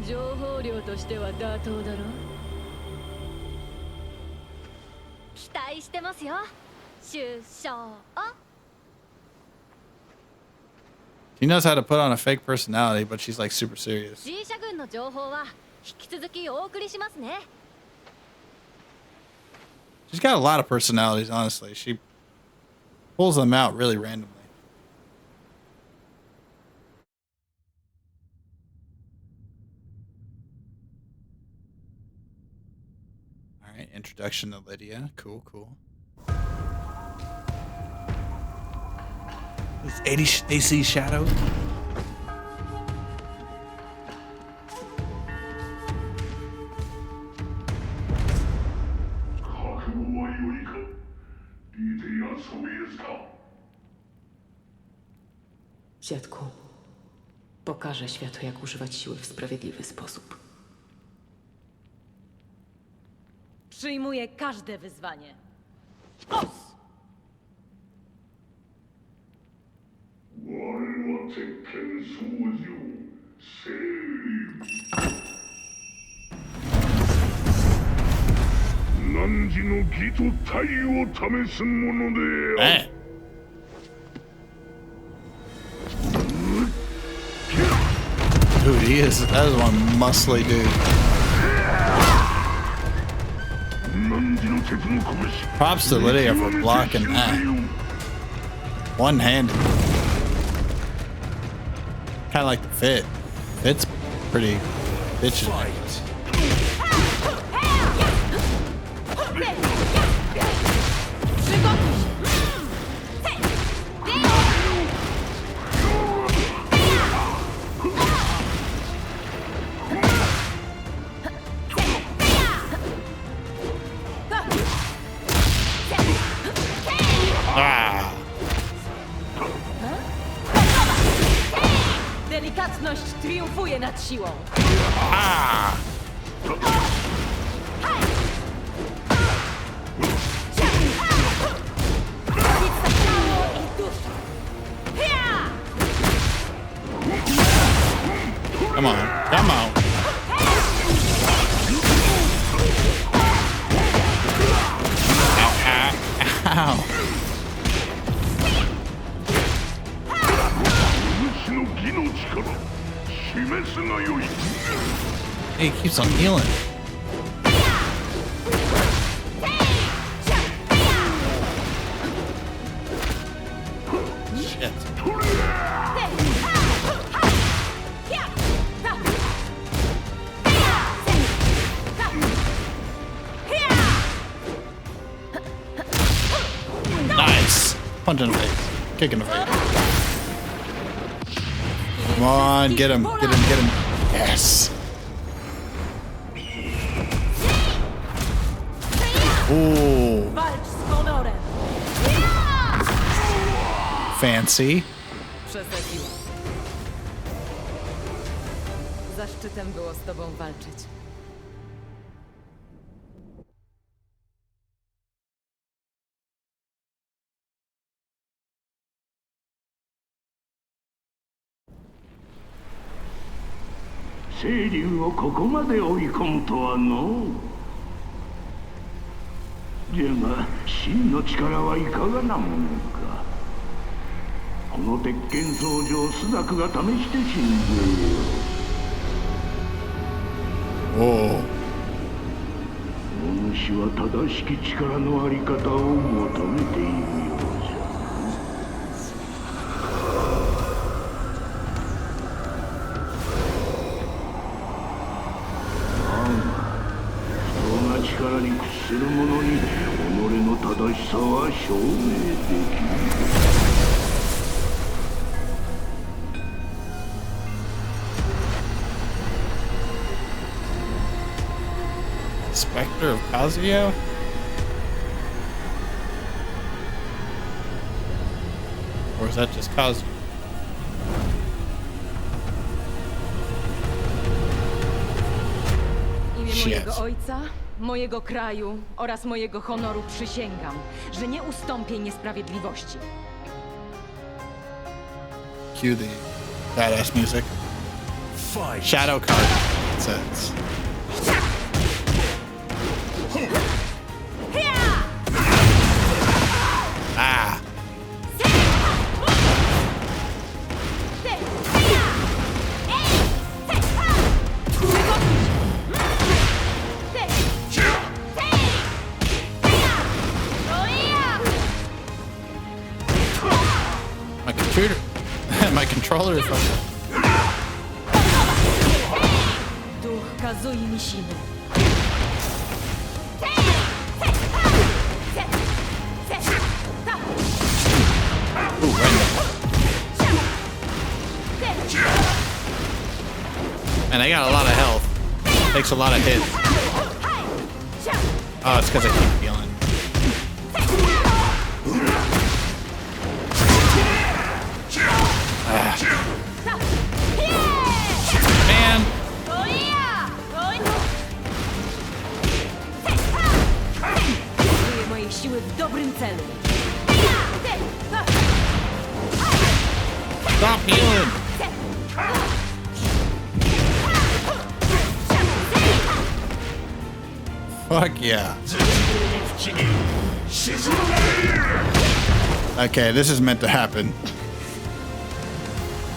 情報量としては妥当だろ。期待してますよ。首相。 She knows how to put on a fake personality, but she's like super serious. G 社軍の情報は引き続きお送りしますね。 She's got a lot of personalities, honestly. She pulls them out really randomly. All right, introduction to Lydia. Cool, cool. Is AC Shadow? Dziadku, pokażę światu, jak używać siły w sprawiedliwy sposób. Przyjmuję każde wyzwanie. Eh. Dude, that is one muscly dude. Props to Lydia for blocking that. One-handed. Kind of like the fit. Fit's pretty bitchy. Delikatność triumfuje nad siłą. Come on, come on. Ow, ow, ow. He keeps on healing. Shit. Nice. Punch in the face. Kick in the face. Come on, get him, get him, get him. Yes. Ooh. Fancy. Przesadziłam. Zaszczytem było z tobą walczyć. Seiryūをここまで追い込むとはの。じゃが真の力はいかがなものか。この鉄拳僧正朱雀が試してしんぜよ。おお。お主は正しき力のあり方を求めているようじゃ。力に屈する者に己の正しさは証明できる。Spectre of Kazuya? Or is that just Kazuya? Imię Shit. mojego ojca, mojego kraju oraz mojego honoru przysięgam, że nie ustąpię niesprawiedliwości. Cue the badass music. Shadow card. It says. Ah. My computer, my controller is fucking. Duch Kazui Mishimy. Ooh, and I got a lot of health. Takes a lot of hits. Oh, it's because I keep healing. Man. Użyję mojej siły w dobrym celu. Stop healing. Fuck yeah. Okay, this is meant to happen.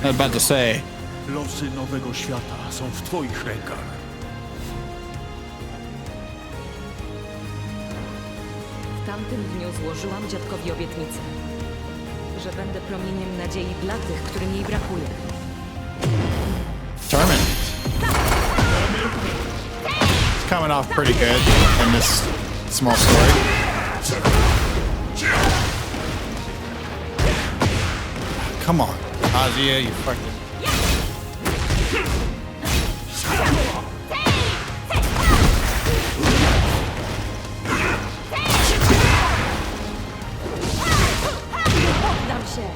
I was about to say. Losy nowego świata są w twoich rękach. W tamtym dniu złożyłam dziadkowi obietnicę, że będę promieniem nadziei dla tych, którym jej brakuje. Determined. It's coming off pretty good in this small story. Come on, Azia, you fucking. Poddam się!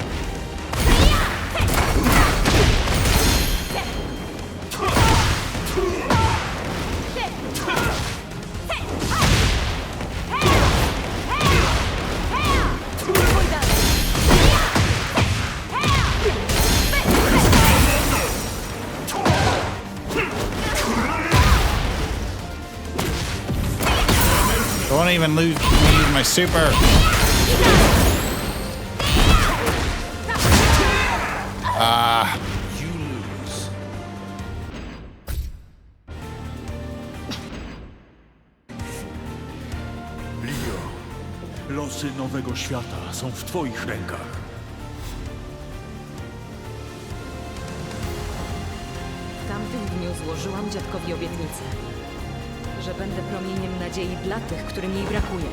I won't even use my super. You lose. Livio, losy nowego świata są w twoich rękach. W tamtym dniu złożyłam dziadkowi obietnicę, że będę promieniem nadziei dla tych, którym jej brakuje.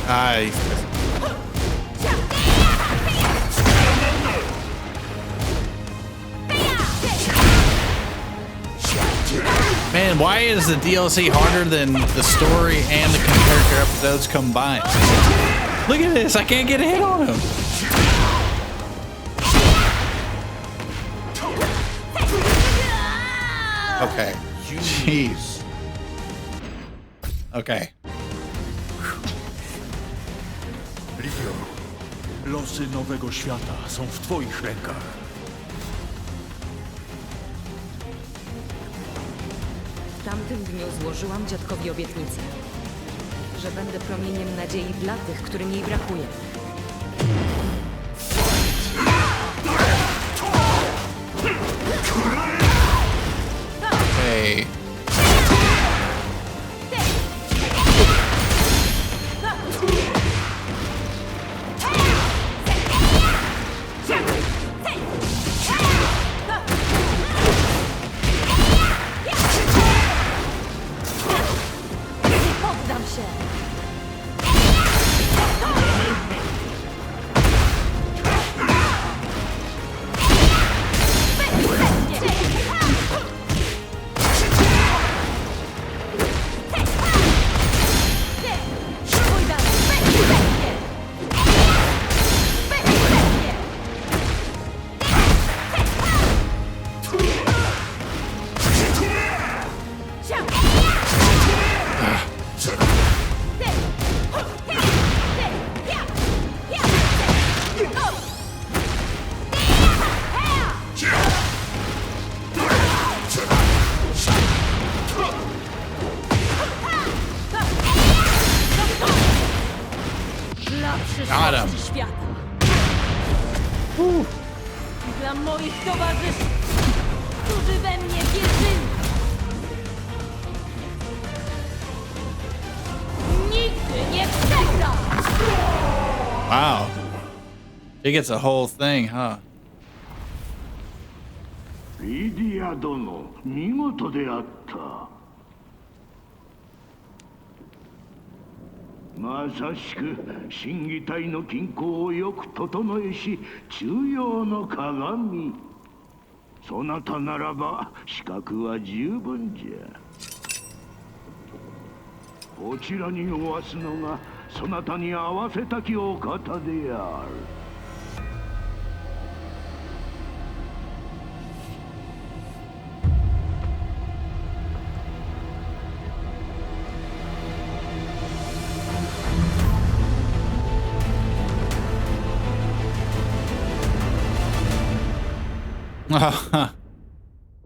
Aj. Man, why is the DLC harder than the story and the character episodes combined? Look at this, I can't get a hit on him. Okay. Jeez. Okay. Livio, losy nowego świata są w twoich rękach. W tamtym dniu złożyłam dziadkowi obietnicę, że będę promieniem nadziei dla tych, którym jej brakuje. Hey. Poddam się! przyszłości świata. I dla moich towarzyszy, którzy we mnie wierzyli. Nigdy nie przegra! Wow. She gets a whole thing, huh? リディア殿、見事であった。まさしく審議体の均衡をよく整えし、中庸の鏡。そなたならば資格は十分じゃ。こちらにおわすのがそなたに合わせたきお方である。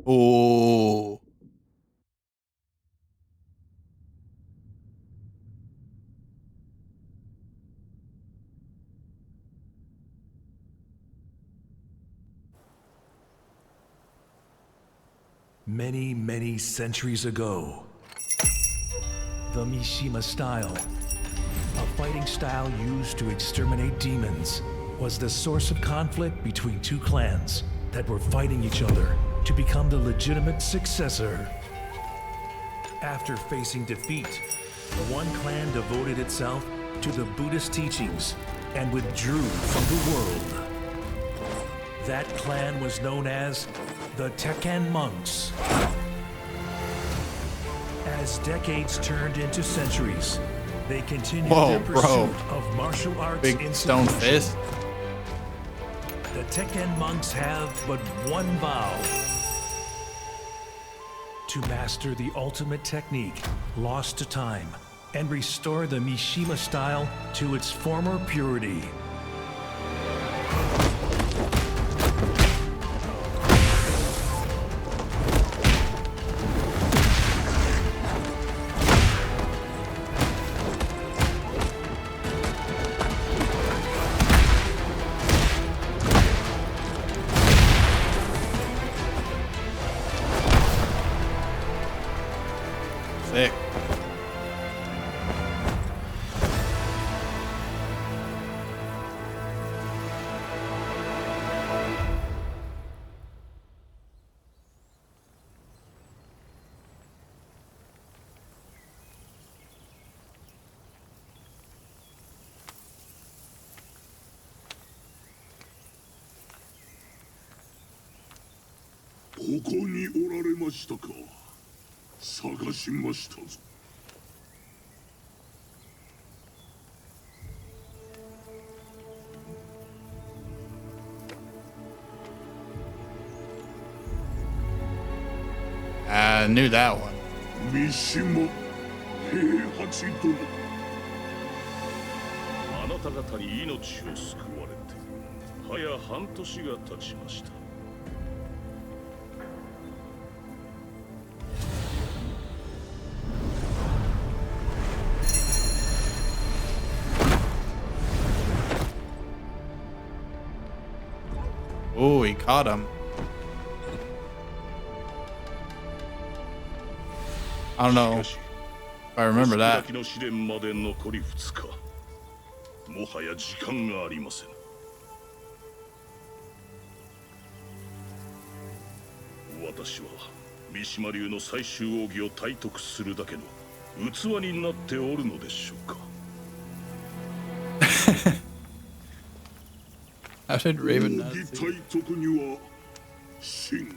Oh. Many, many centuries ago, the Mishima style, a fighting style used to exterminate demons, was the source of conflict between two clans that were fighting each other to become the legitimate successor. After facing defeat, one clan devoted itself to the Buddhist teachings and withdrew from the world. That clan was known as the Tekken monks. As decades turned into centuries, they continued their pursuit of martial arts. Big stone fist. The Tekken monks have but one vow: to master the ultimate technique lost to time and restore the Mishima style to its former purity. Sick. I knew that one. 三島平八殿。あなた方に命を救われて早半年が経ちました。Oh, he caught him. I don't know if I remember that. の試練まで残り2日。もはや時間がありません。私は三島流の最終奥義を体得するだけの器になっておるのでしょうか。How did Raven not 奥義 see? 体得には真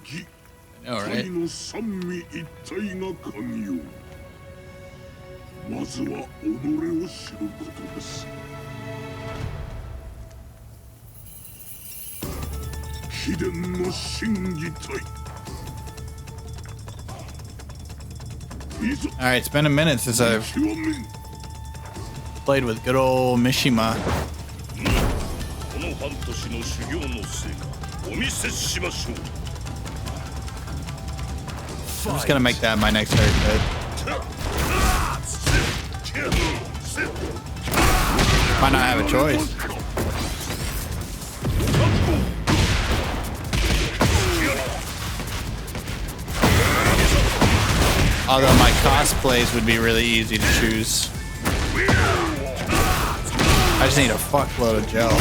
偽 I know, 体 right? の三位一体が鍵よ。まずは己を知ることです。秘伝の真偽体。All right, it's been a minute since I've played with good old Mishima. この半年の修行の成果お見せしましょう。 I'm just gonna make that my next haircut. Might not have a choice. Although my cosplays would be really easy to choose. I just need a fuckload of gel.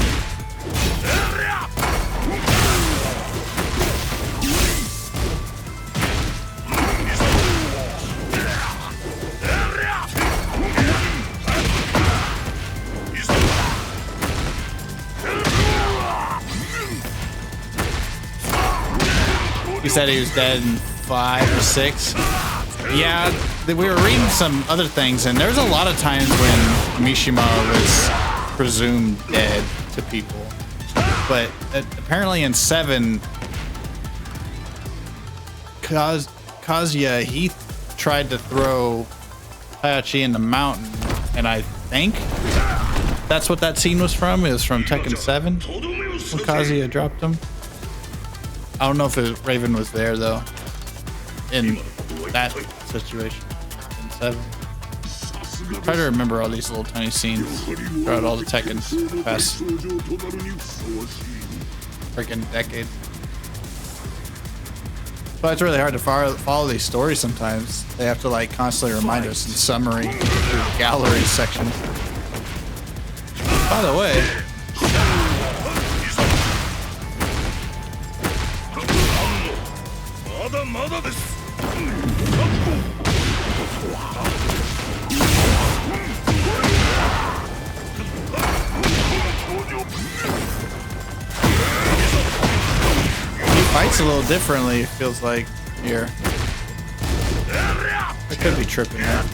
He said he was dead in 5 or 6. Yeah, we were reading some other things, and there's a lot of times when Mishima was presumed dead to people. But apparently in 7, Kazuya, he tried to throw Hayachi in the mountain, and I think that's what that scene was from. It was from Tekken 7 when Kazuya dropped him. I don't know if Raven was there though in that situation in 7. Try to remember all these little tiny scenes throughout all the Tekkens past freaking decade. But it's really hard to follow these stories sometimes. They have to like constantly remind us in summary through the gallery section. By the way, he fights a little differently, it feels like, here. I could be tripping out.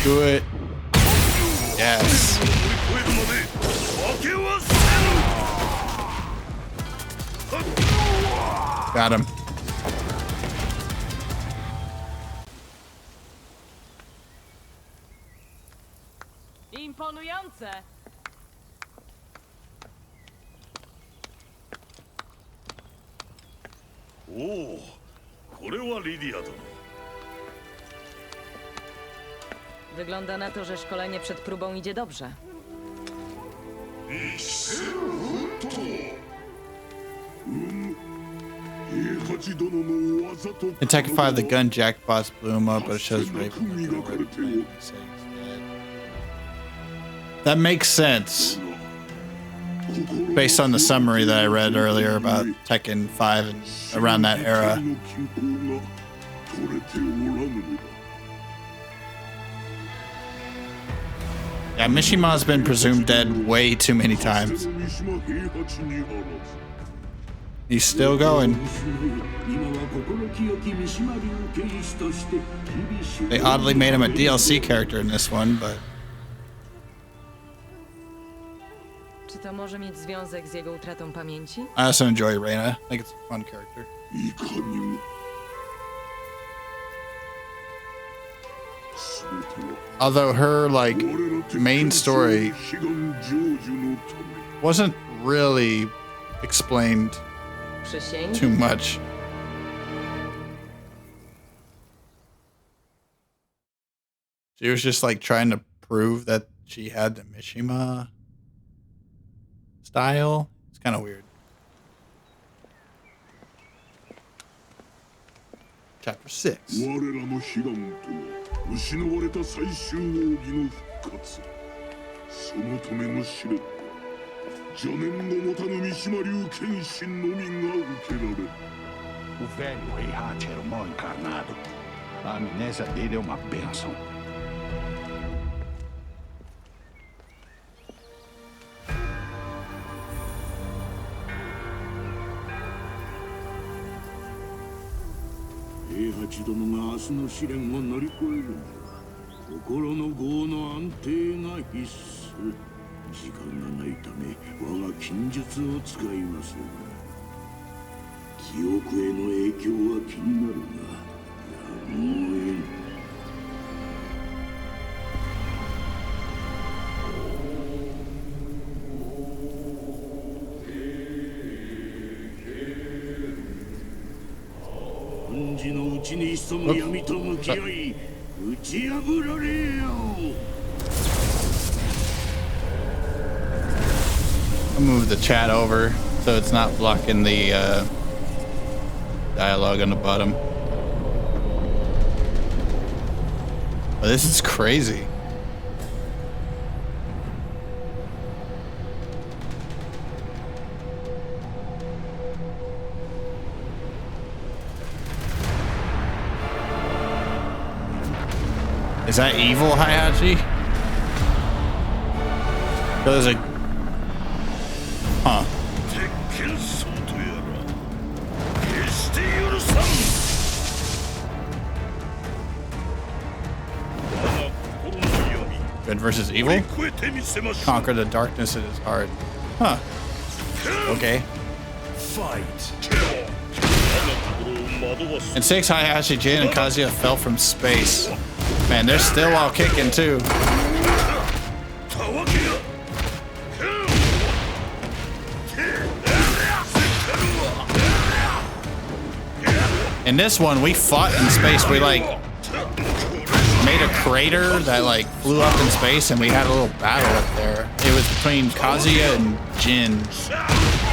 Do it. Yes. Got him. Imponujące. O, これはリディア殿。 Wygląda na to, że szkolenie przed próbą idzie dobrze. In Tekken 5, the gun jackpots blew him up, but it shows Raven. That makes sense. Based on the summary that I read earlier about Tekken 5 and around that era. Yeah, Mishima's been presumed dead way too many times. He's still going. They oddly made him a DLC character in this one, but... Czy to może mieć związek z jego utratą pamięci? I also enjoy Reina. I think it's a fun character. Although her, like, main story wasn't really explained too much. She was just, like, trying to prove that she had the Mishima style. It's kind of weird. Chapter 6. 失われた最終奥義の復活そのための試練邪念の持たぬ三島流剣心のみが受けられる O velho Heihachi era o mal encarnado. A amnésia dele é uma bênção. Heihachi 殿が明日の試練を乗り越えるには心の業の安定が必須時間がないため我が禁術を使いますが記憶への影響は気になるがやむ本時のうちに潜む闇と向き合い打ち破られよ。 I'll move the chat over so it's not blocking the dialogue on the bottom. Oh, this is crazy. Is that evil, Hayachi? There's a... Huh. Good versus evil? Conquer the darkness in his heart. Huh. Okay. Fight. And 6, Hayashi, Jin, and Kazuya fell from space. Man, they're still all kicking too. In this one, we fought in space. We like made a crater that like flew up in space, and we had a little battle up there. It was between Kazuya and Jin.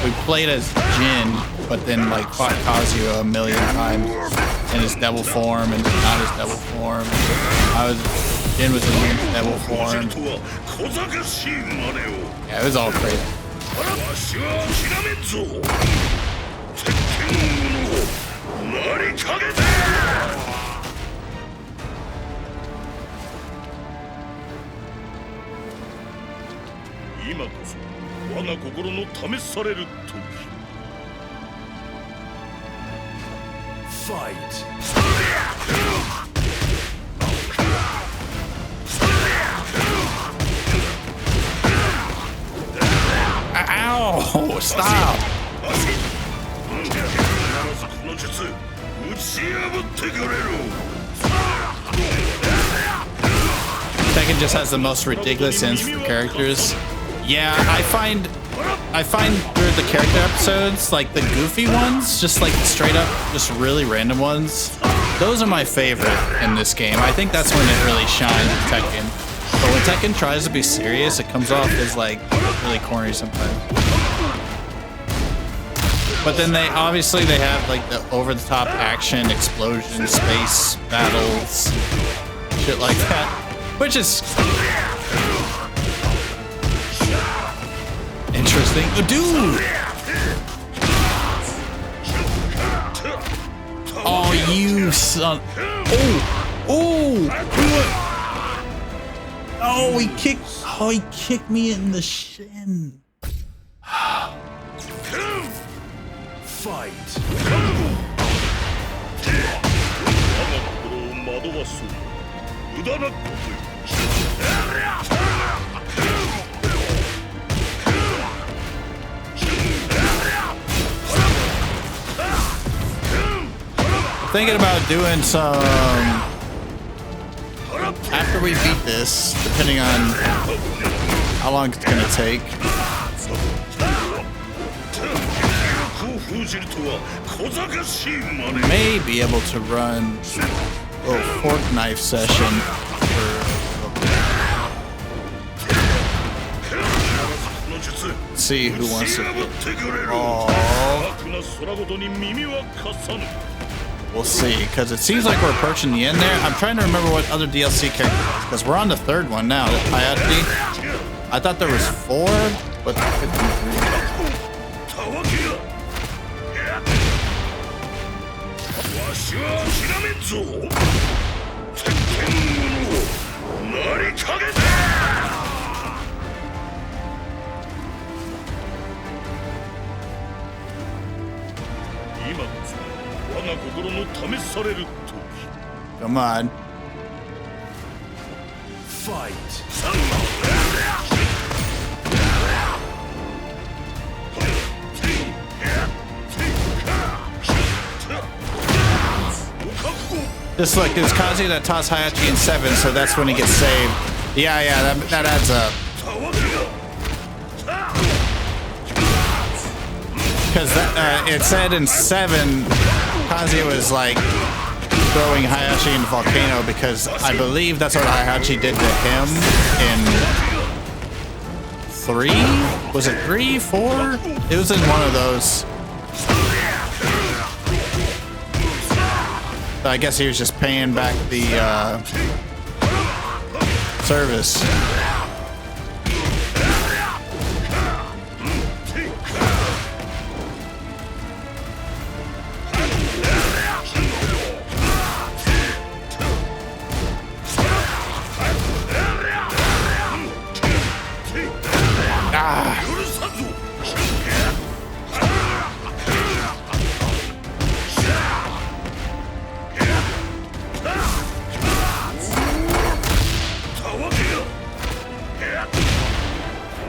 We played as Jin, but then like fought Kazuya a million times in his devil form and not his devil form. Jin was in his devil form. Yeah, it was all crazy. Fight. Ow! Stop! Tekken just has the most ridiculous ends for characters. Yeah, I find through the character episodes, like the goofy ones, just like straight up, just really random ones, those are my favorite in this game. I think that's when it really shines in Tekken. But when Tekken tries to be serious, it comes off as like really corny sometimes. But then they have like the over-the-top action, explosion, space battles, shit like that, which is interesting. Oh, dude! Oh, you son! Oh! Oh! He kicked me in the shin. Fight. Thinking about doing some after we beat this, depending on how long it's gonna take. May be able to run a little fork knife session for see who wants to. Oh. We'll see, because it seems like we're approaching the end there. I'm trying to remember what other DLC character was, because we're on the third one now, the Hayachi. I thought there was 4, but there could be 3. Come on. Fight. Just look, it's Kazuya that tossed Hayachi in 7, so that's when he gets saved. Yeah, that adds up. Because it said in 7, Kazuya was like throwing Hayashi in the volcano because I believe that's what Hayashi did to him in 3? Was it 3, 4? It was in one of those. I guess he was just paying back the service.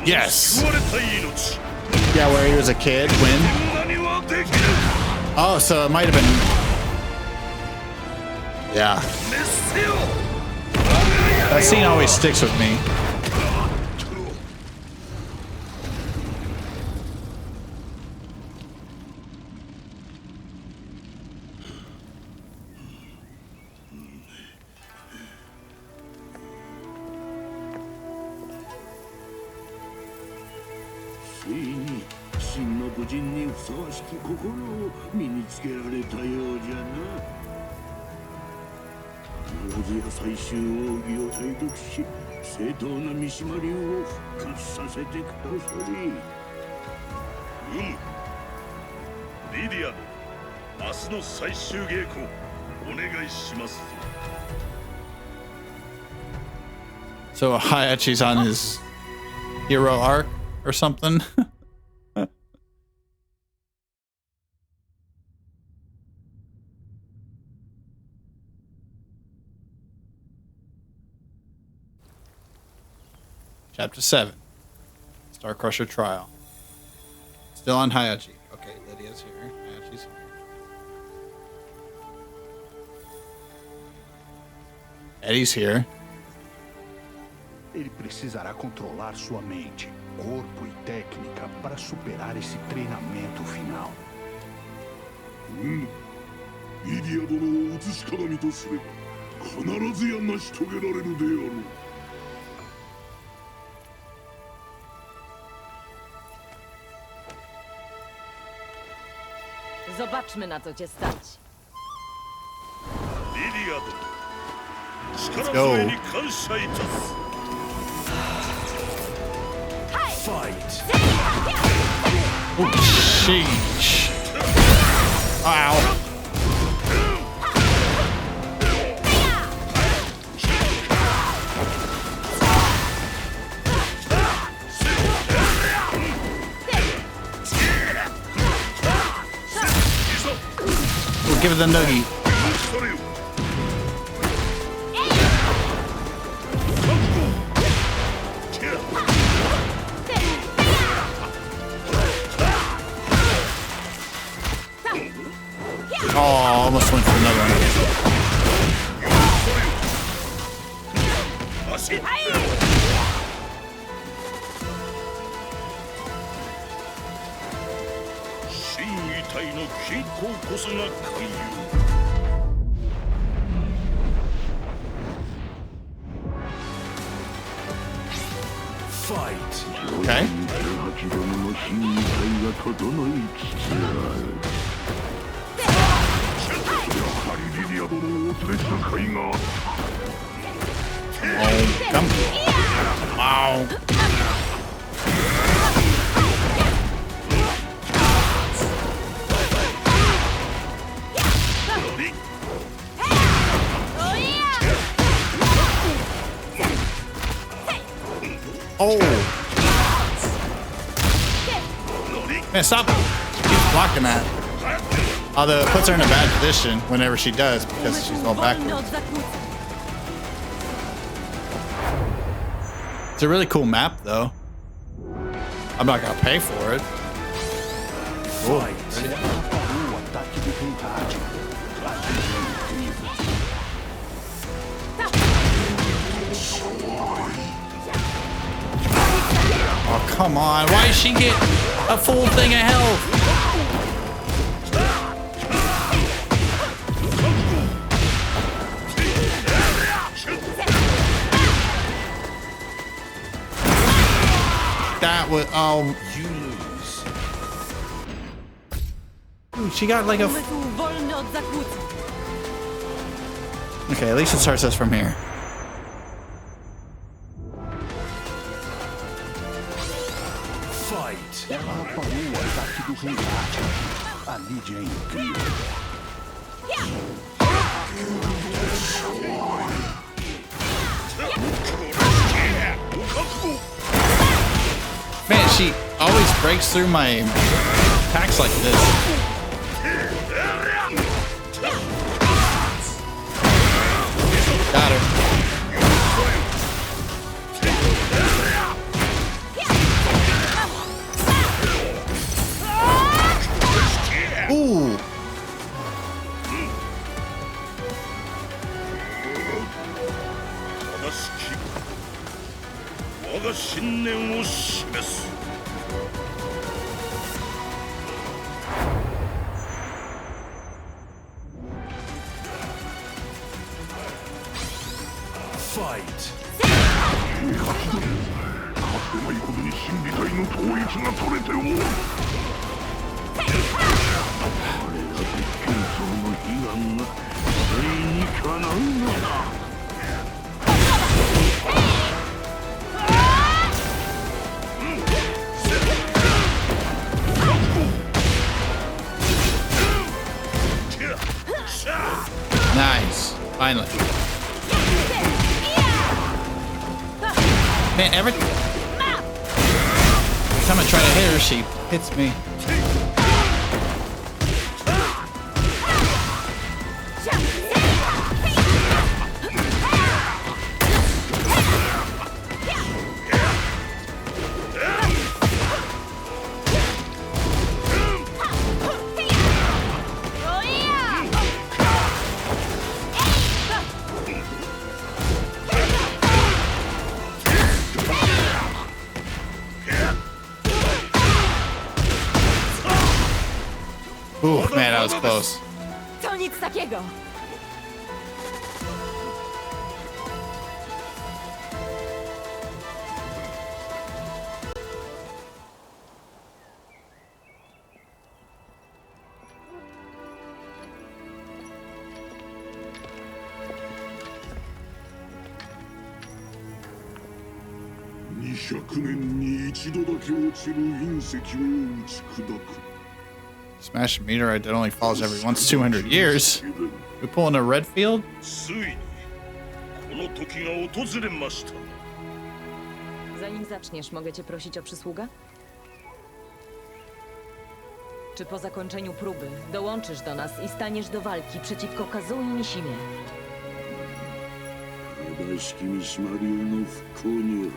Yes. Yeah, where he was a kid when. Oh, so it might have been. Yeah. That scene always sticks with me. So Hayachi's on his hero arc or something. Chapter 7. Star Crusher Trial. Still on Hayachi. Okay, Lydia's here. Hayachi's here. Eddie's here. Ele precisará controlar sua mente, corpo e técnica para superar esse treinamento final. リディア殿を映し鏡とすれば必ずや成し遂げられるであろう。 Zobaczmy, na co cię stać. Let's go. Fight. Oh, sheesh. Ow. We'll give it the noogie. Oh, almost went for another one. Fight. Okay. Oh, come. Wow. Oh. Man, stop. Keep blocking that. Although it puts her in a bad position whenever she does because she's going backwards. It's a really cool map, though. I'm not gonna pay for it. Cool. Oh, come on. Why does she get a full thing of health? that was You lose. Ooh, she got like a. Okay, at least it starts us from here. Fight. Ela parou o ataque do resgate. A Lídia é incrível. Man, she always breaks through my attacks like this. Got her. Ooh. Fight. ないことに真理体の統一が取れておる。彼ら鉄拳僧の悲願がついに叶うのだ。Nice. Finally. Man, every time I try to hit her, she hits me. Ooh, man, that was close. To nic takiego. Smash meteorite that only falls every once 200 years. We pulling a red field? Zanim zaczniesz, mogę cię prosić o przysługę? Czy po zakończeniu próby dołączysz do nas i staniesz do walki przeciwko Kazui Mishimie? 正しき三島流の復興には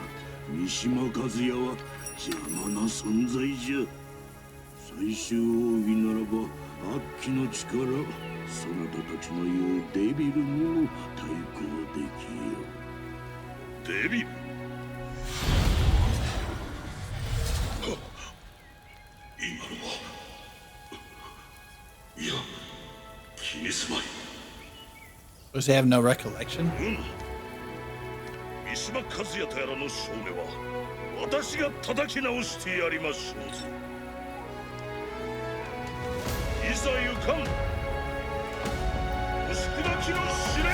三島和也は邪魔な存在じゃ。最終奥義ならば悪鬼の力、そなたたちの言うデビルにも対抗できよう。デビル？今のは。いや、君すまい。Does he have no recollection? 三島和也とやらの少年は私が叩き直してやりましょうぞ。いざ行かん。おしくだきの試練へ。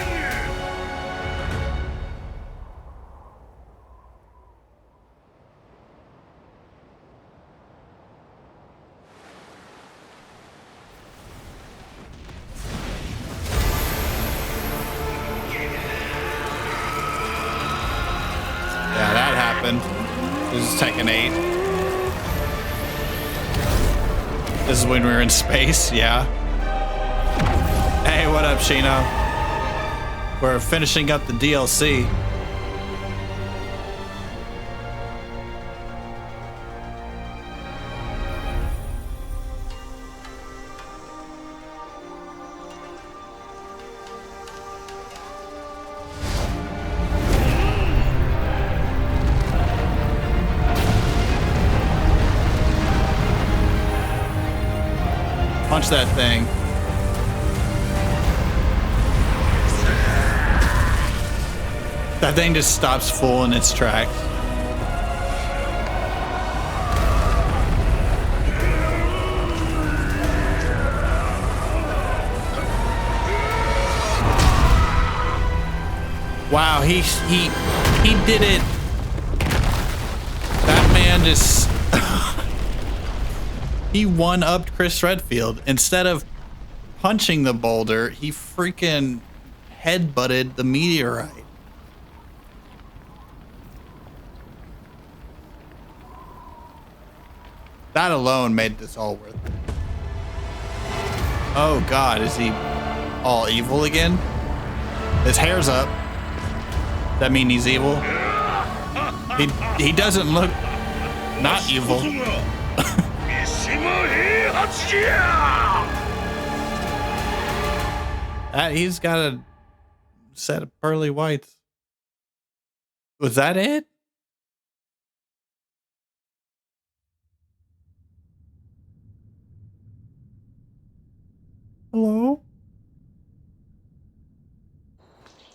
Yeah, that happened. This is Tekken 8. This is when we were in space, yeah. Hey, what up, Shino? We're finishing up the DLC. Punch that thing. That thing just stops full in its tracks. Wow, he did it. That man just he one-upped Chris Redfield. Instead of punching the boulder, he freaking headbutted the meteorite. That alone made this all worth it. Oh God, is he all evil again? His hair's up. That mean he's evil? He doesn't look not evil. He's got a set of pearly whites. Was that it? Hello?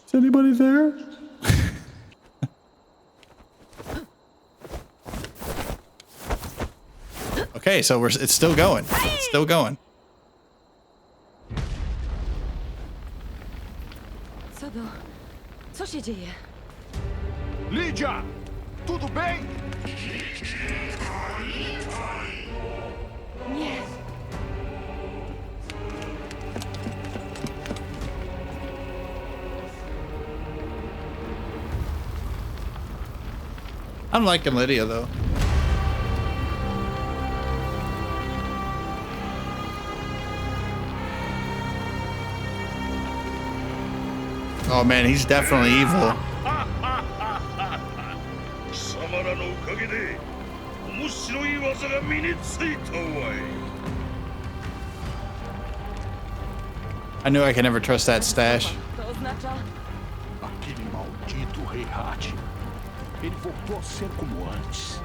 Is anybody there? Okay, so it's still going. It's still going. Co się dzieje? Lídia, tudo bem? Nie. I'm liking Lydia though. Oh man, he's definitely evil. I knew I could never trust that stash. Aquele maldito Rei Hat. Ele voltou a ser como antes.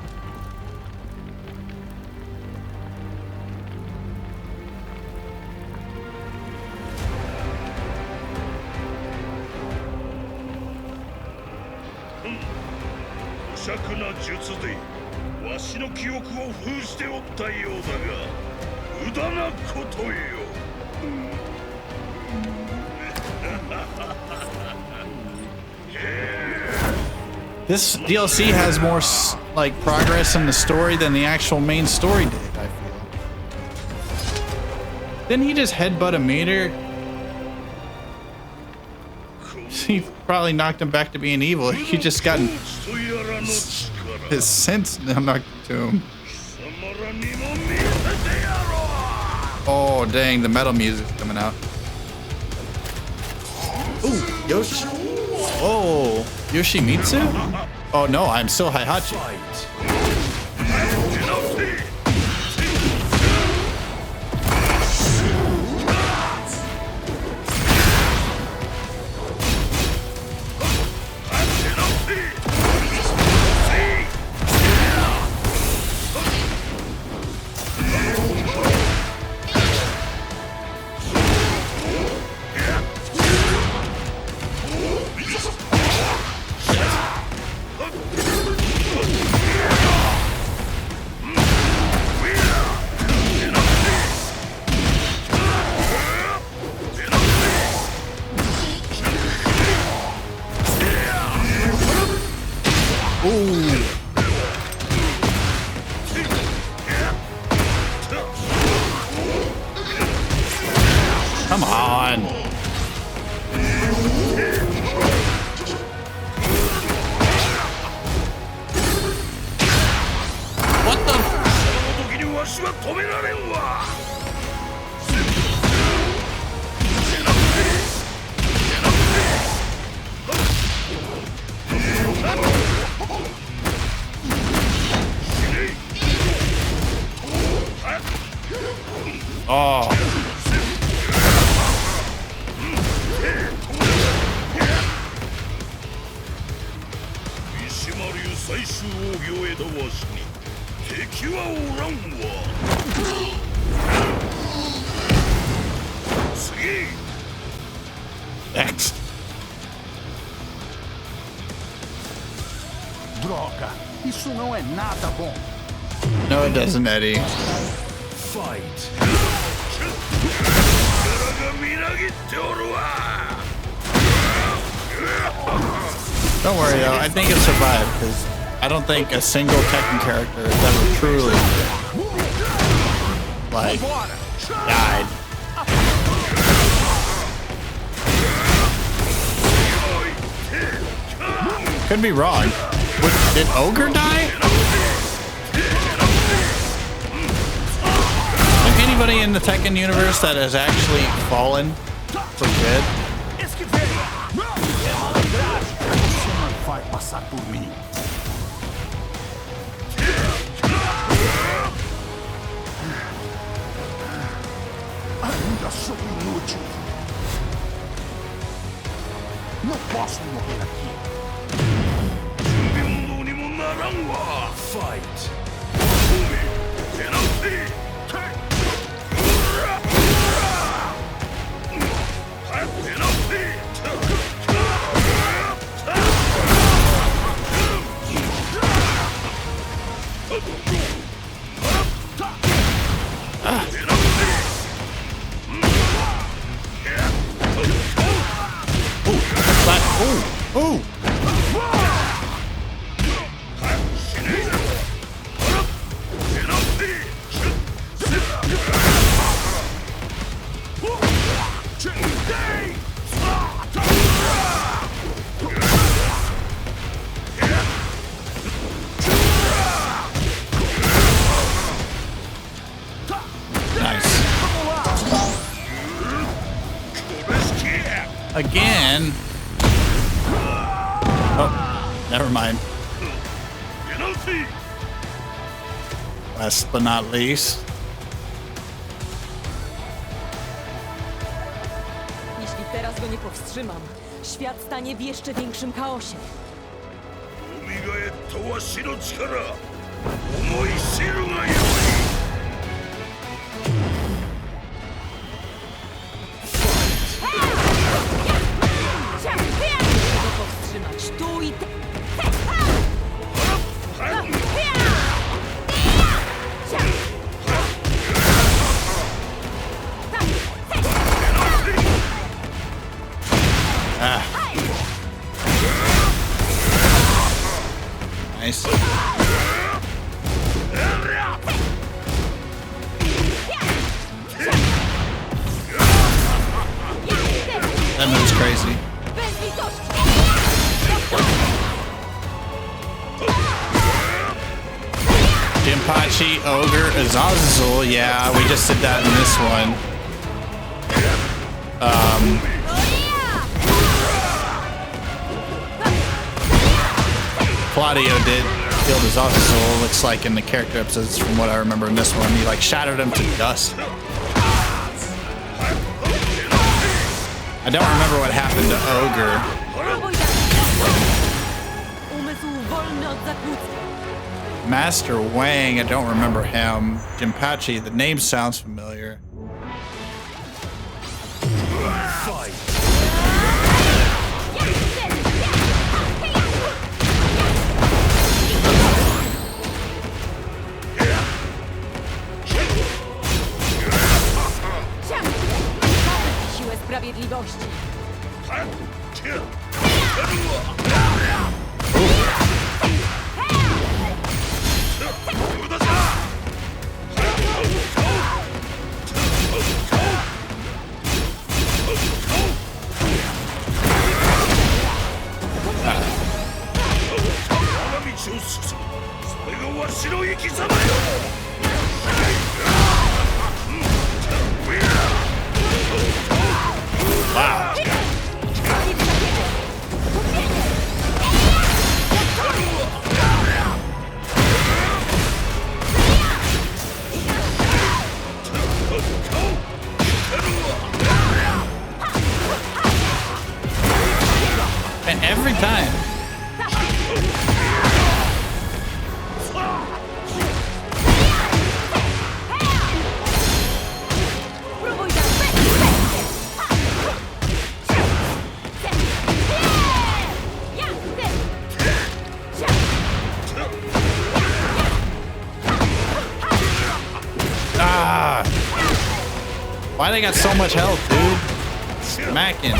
This DLC has more like progress in the story than the actual main story did, I feel. Didn't he just headbutt a meter? He probably knocked him back to being evil. He just got his sense knocked to him. Oh dang, the metal music's coming out. Ooh, Yoshi. Oh, Yoshimitsu? Oh no, I'm still Heihachi. Come on. What the? Oh. X. Droga, isso não é nada bom. No, it doesn't, Eddie. Fight. Don't worry though, I think it survived because I don't think a single Tekken character has ever truly like died. Could be wrong. Did Ogre die? Is there anybody in the Tekken universe that has actually fallen for good? Vai passar por mim. Ainda sou inútil. Não posso morrer aqui. Fight. Ooh. Again. Oh, never mind. Last but not least. Jeśli teraz go nie powstrzymam, świat stanie w jeszcze większym chaosie. Powstrzymać tu i Nice. That move's crazy. Jinpachi, Ogre, Azazel. Yeah, we just did that in this one. Claudio did killed Azazel, looks like in the character episodes from what I remember in this one. He like shattered him to dust. I don't remember what happened to Ogre. Master Wang, I don't remember him. Jinpachi, the name sounds familiar. Fight. siłę sprawiedliwości. Wow. And every time. Why they got so much health, dude? Smacking.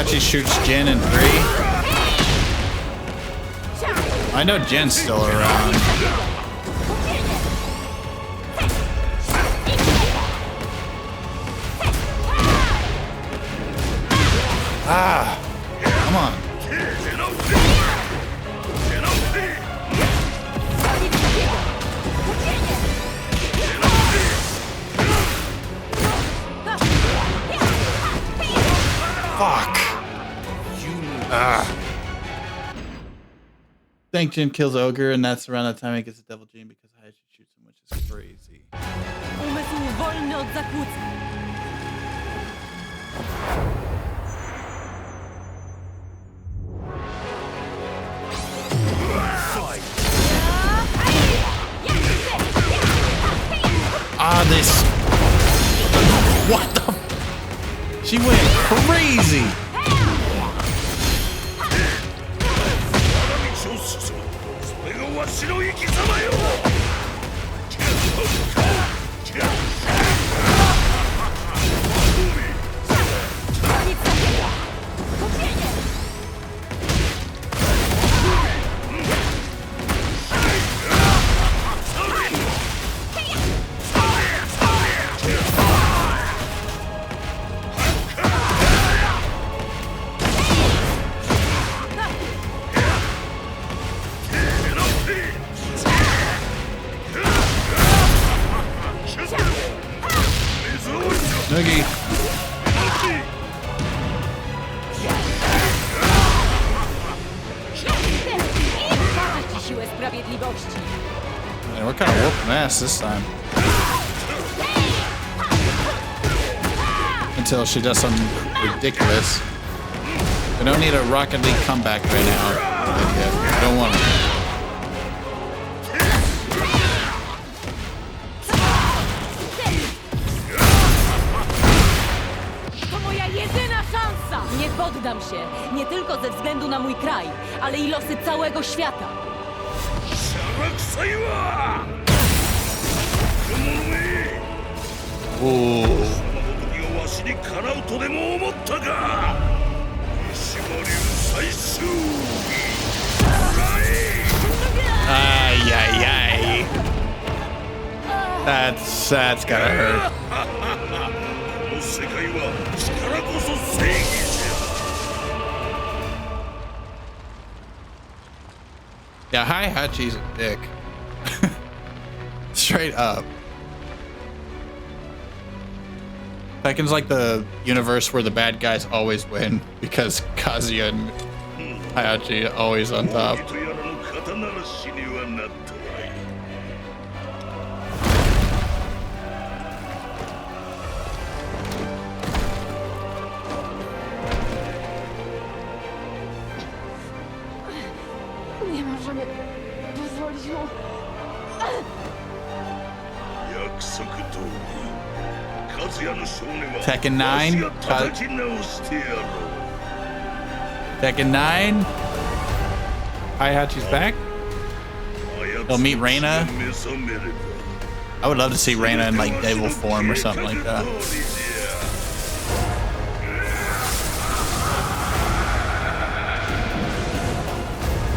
Heihachi shoots Jin in 3. I know Jin's still around. Ah, come on. Fuck. Ah. Think Jin kills Ogre, and that's around the time he gets the Devil Gene because Heihachi shoots him, which is crazy. Umysł wolny od zakłóceń. Ah, this. What the? She went crazy. Noogie. Man, we're kind of whooping ass this time. Until she does something ridiculous. We don't need a Rocket League comeback right now. I don't want it. Nie poddam się, nie tylko ze względu na mój kraj, ale i losy całego świata. Ay, ay, ay. That's gotta hurt. Yeah, Heihachi's a dick. Straight up. Tekken's like the universe where the bad guys always win because Kazuya and Heihachi are always on top. Nie możemy pozwolić mu. Tekken 9? Tekken 9? Heihachi's back? He'll meet Reina? I would love to see Reina in like devil form or something like that.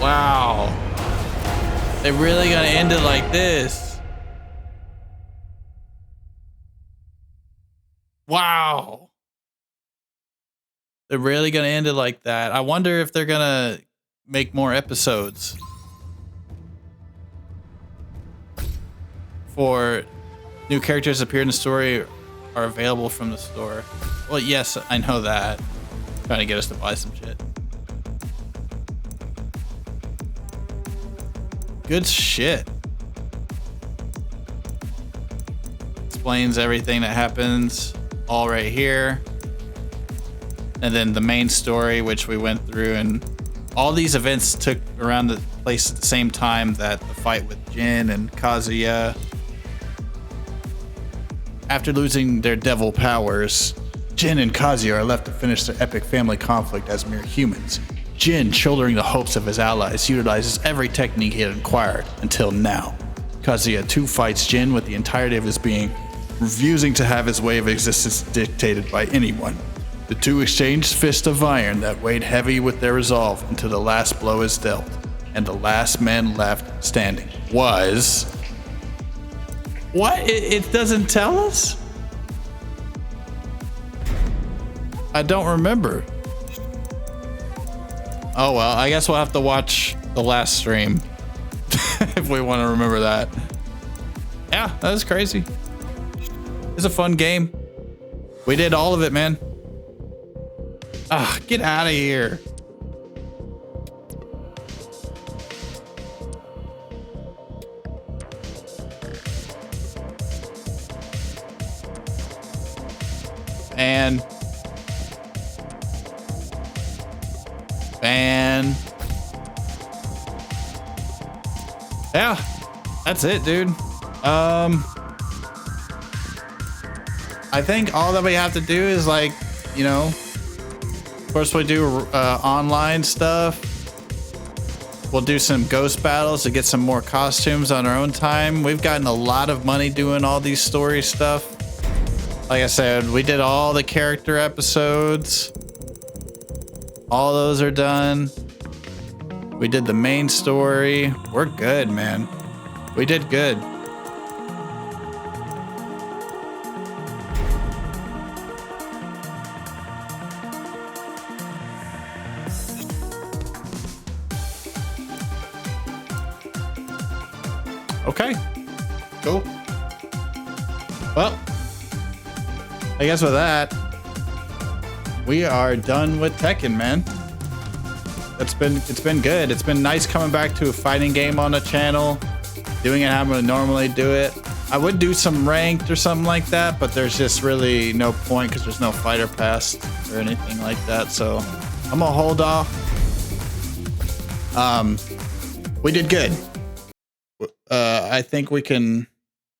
Wow. They're really gonna end it like this. Wow. They're really gonna end it like that. I wonder if they're gonna make more episodes for new characters appear in the story are available from the store. Well, yes, I know that. Trying to get us to buy some shit. Good shit. Explains everything that happens all right here. And then the main story, which we went through, and all these events took around the place at the same time that the fight with Jin and Kazuya. After losing their devil powers, Jin and Kazuya are left to finish their epic family conflict as mere humans. Jin, shouldering the hopes of his allies, utilizes every technique he had acquired until now. Kazuya too fights Jin with the entirety of his being, refusing to have his way of existence dictated by anyone. The two exchanged fists of iron that weighed heavy with their resolve until the last blow is dealt, and the last man left standing was... What? It doesn't tell us? I don't remember. Oh well, I guess we'll have to watch the last stream if we want to remember that. Yeah, that was crazy. It's a fun game. We did all of it, man. Ah, get out of here. And yeah, that's it, dude. I think all that we have to do is, like, you know, of course we do online stuff. We'll do some ghost battles to get some more costumes on our own time. We've gotten a lot of money doing all these story stuff. Like I said, we did all the character episodes. All those are done. We did the main story. We're good, man. We did good. Okay. Cool. Well, I guess with that, we are done with Tekken, man. It's been good. It's been nice coming back to a fighting game on the channel, doing it how I'm gonna normally do it. I would do some ranked or something like that, but there's just really no point because there's no fighter pass or anything like that. So I'm gonna hold off. We did good. I think we can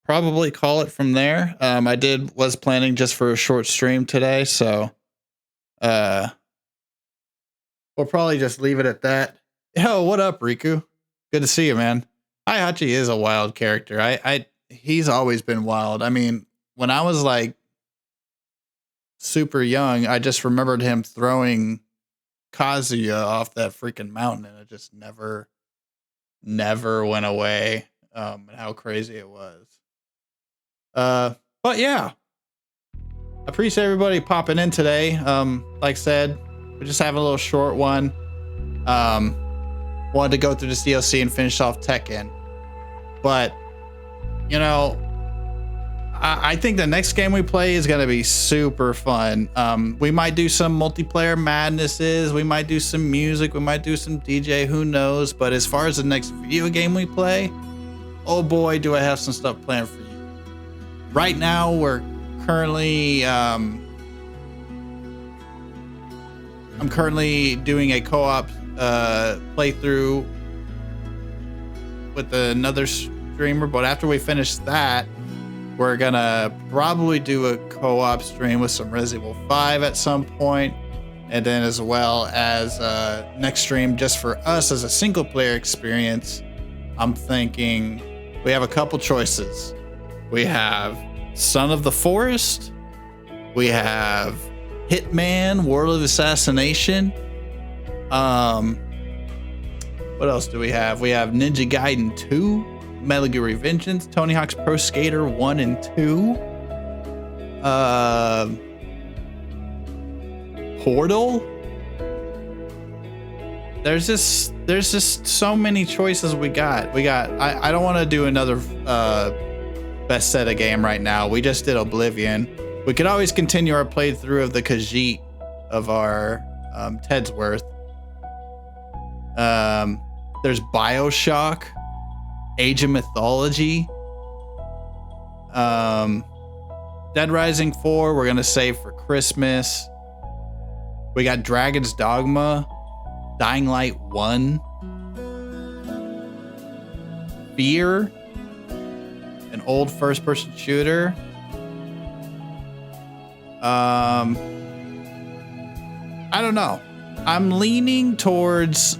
probably call it from there. I was planning just for a short stream today, so we'll probably just leave it at that. Yo, what up, Riku? Good to see you, man. Heihachi is a wild character. He's always been wild. I mean, when I was like super young, I just remembered him throwing Kazuya off that freaking mountain, and it just never went away. And how crazy it was. But yeah, I appreciate everybody popping in today. Like I said, we're just having a little short one. Wanted to go through this DLC and finish off Tekken, but you know, I think the next game we play is gonna be super fun. We might do some multiplayer madnesses, we might do some music, we might do some DJ, who knows? But as far as the next video game we play, oh boy, do I have some stuff planned for you. Right now, we're currently, I'm currently doing a co-op playthrough with another streamer, but after we finish that, we're gonna probably do a co-op stream with some Resident Evil 5 at some point, and then as well as next stream just for us as a single player experience. I'm thinking we have a couple choices. We have Son of the Forest, we have Hitman, World of Assassination. What else do we have? We have Ninja Gaiden 2, Metal Gear Revengeance, Tony Hawk's Pro Skater 1 and 2, Portal. There's just so many choices we got. I don't want to do another best set of game right now. We just did Oblivion. We could always continue our playthrough of the Khajiit of our Tedsworth. There's BioShock, Age of Mythology, Dead Rising 4 we're gonna save for Christmas. We got Dragon's Dogma, Dying Light 1, Fear, an old first-person shooter. I don't know. I'm leaning towards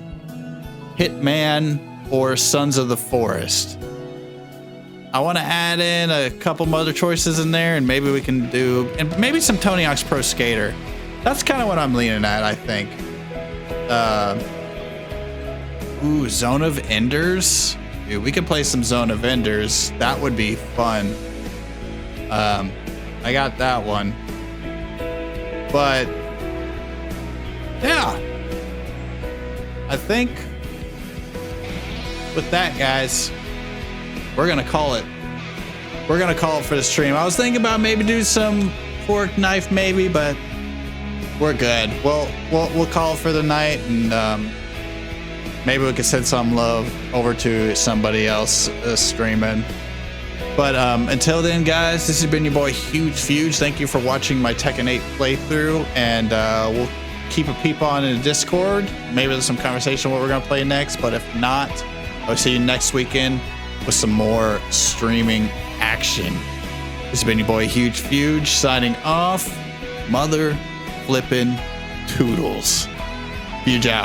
Hitman or Sons of the Forest. I want to add in a couple other choices in there, and maybe we can do, and maybe some Tony Hawk's Pro Skater. That's kind of what I'm leaning at, I think. Ooh, Zone of Enders. Dude, we could play some Zone of Enders. That would be fun. I got that one. But yeah, I think with that, guys, we're gonna call it. We're gonna call it for the stream. I was thinking about maybe do some fork knife, maybe, but we're good. We'll call it for the night, and maybe we could send some love over to somebody else streaming. But until then, guys, this has been your boy Huge Fuge. Thank you for watching my Tekken 8 playthrough, and we'll keep a peep on in the Discord. Maybe there's some conversation what we're gonna play next, but if not, I'll see you next weekend with some more streaming action. This has been your boy Huge Fuge signing off. Mother flippin' toodles. Fuge out.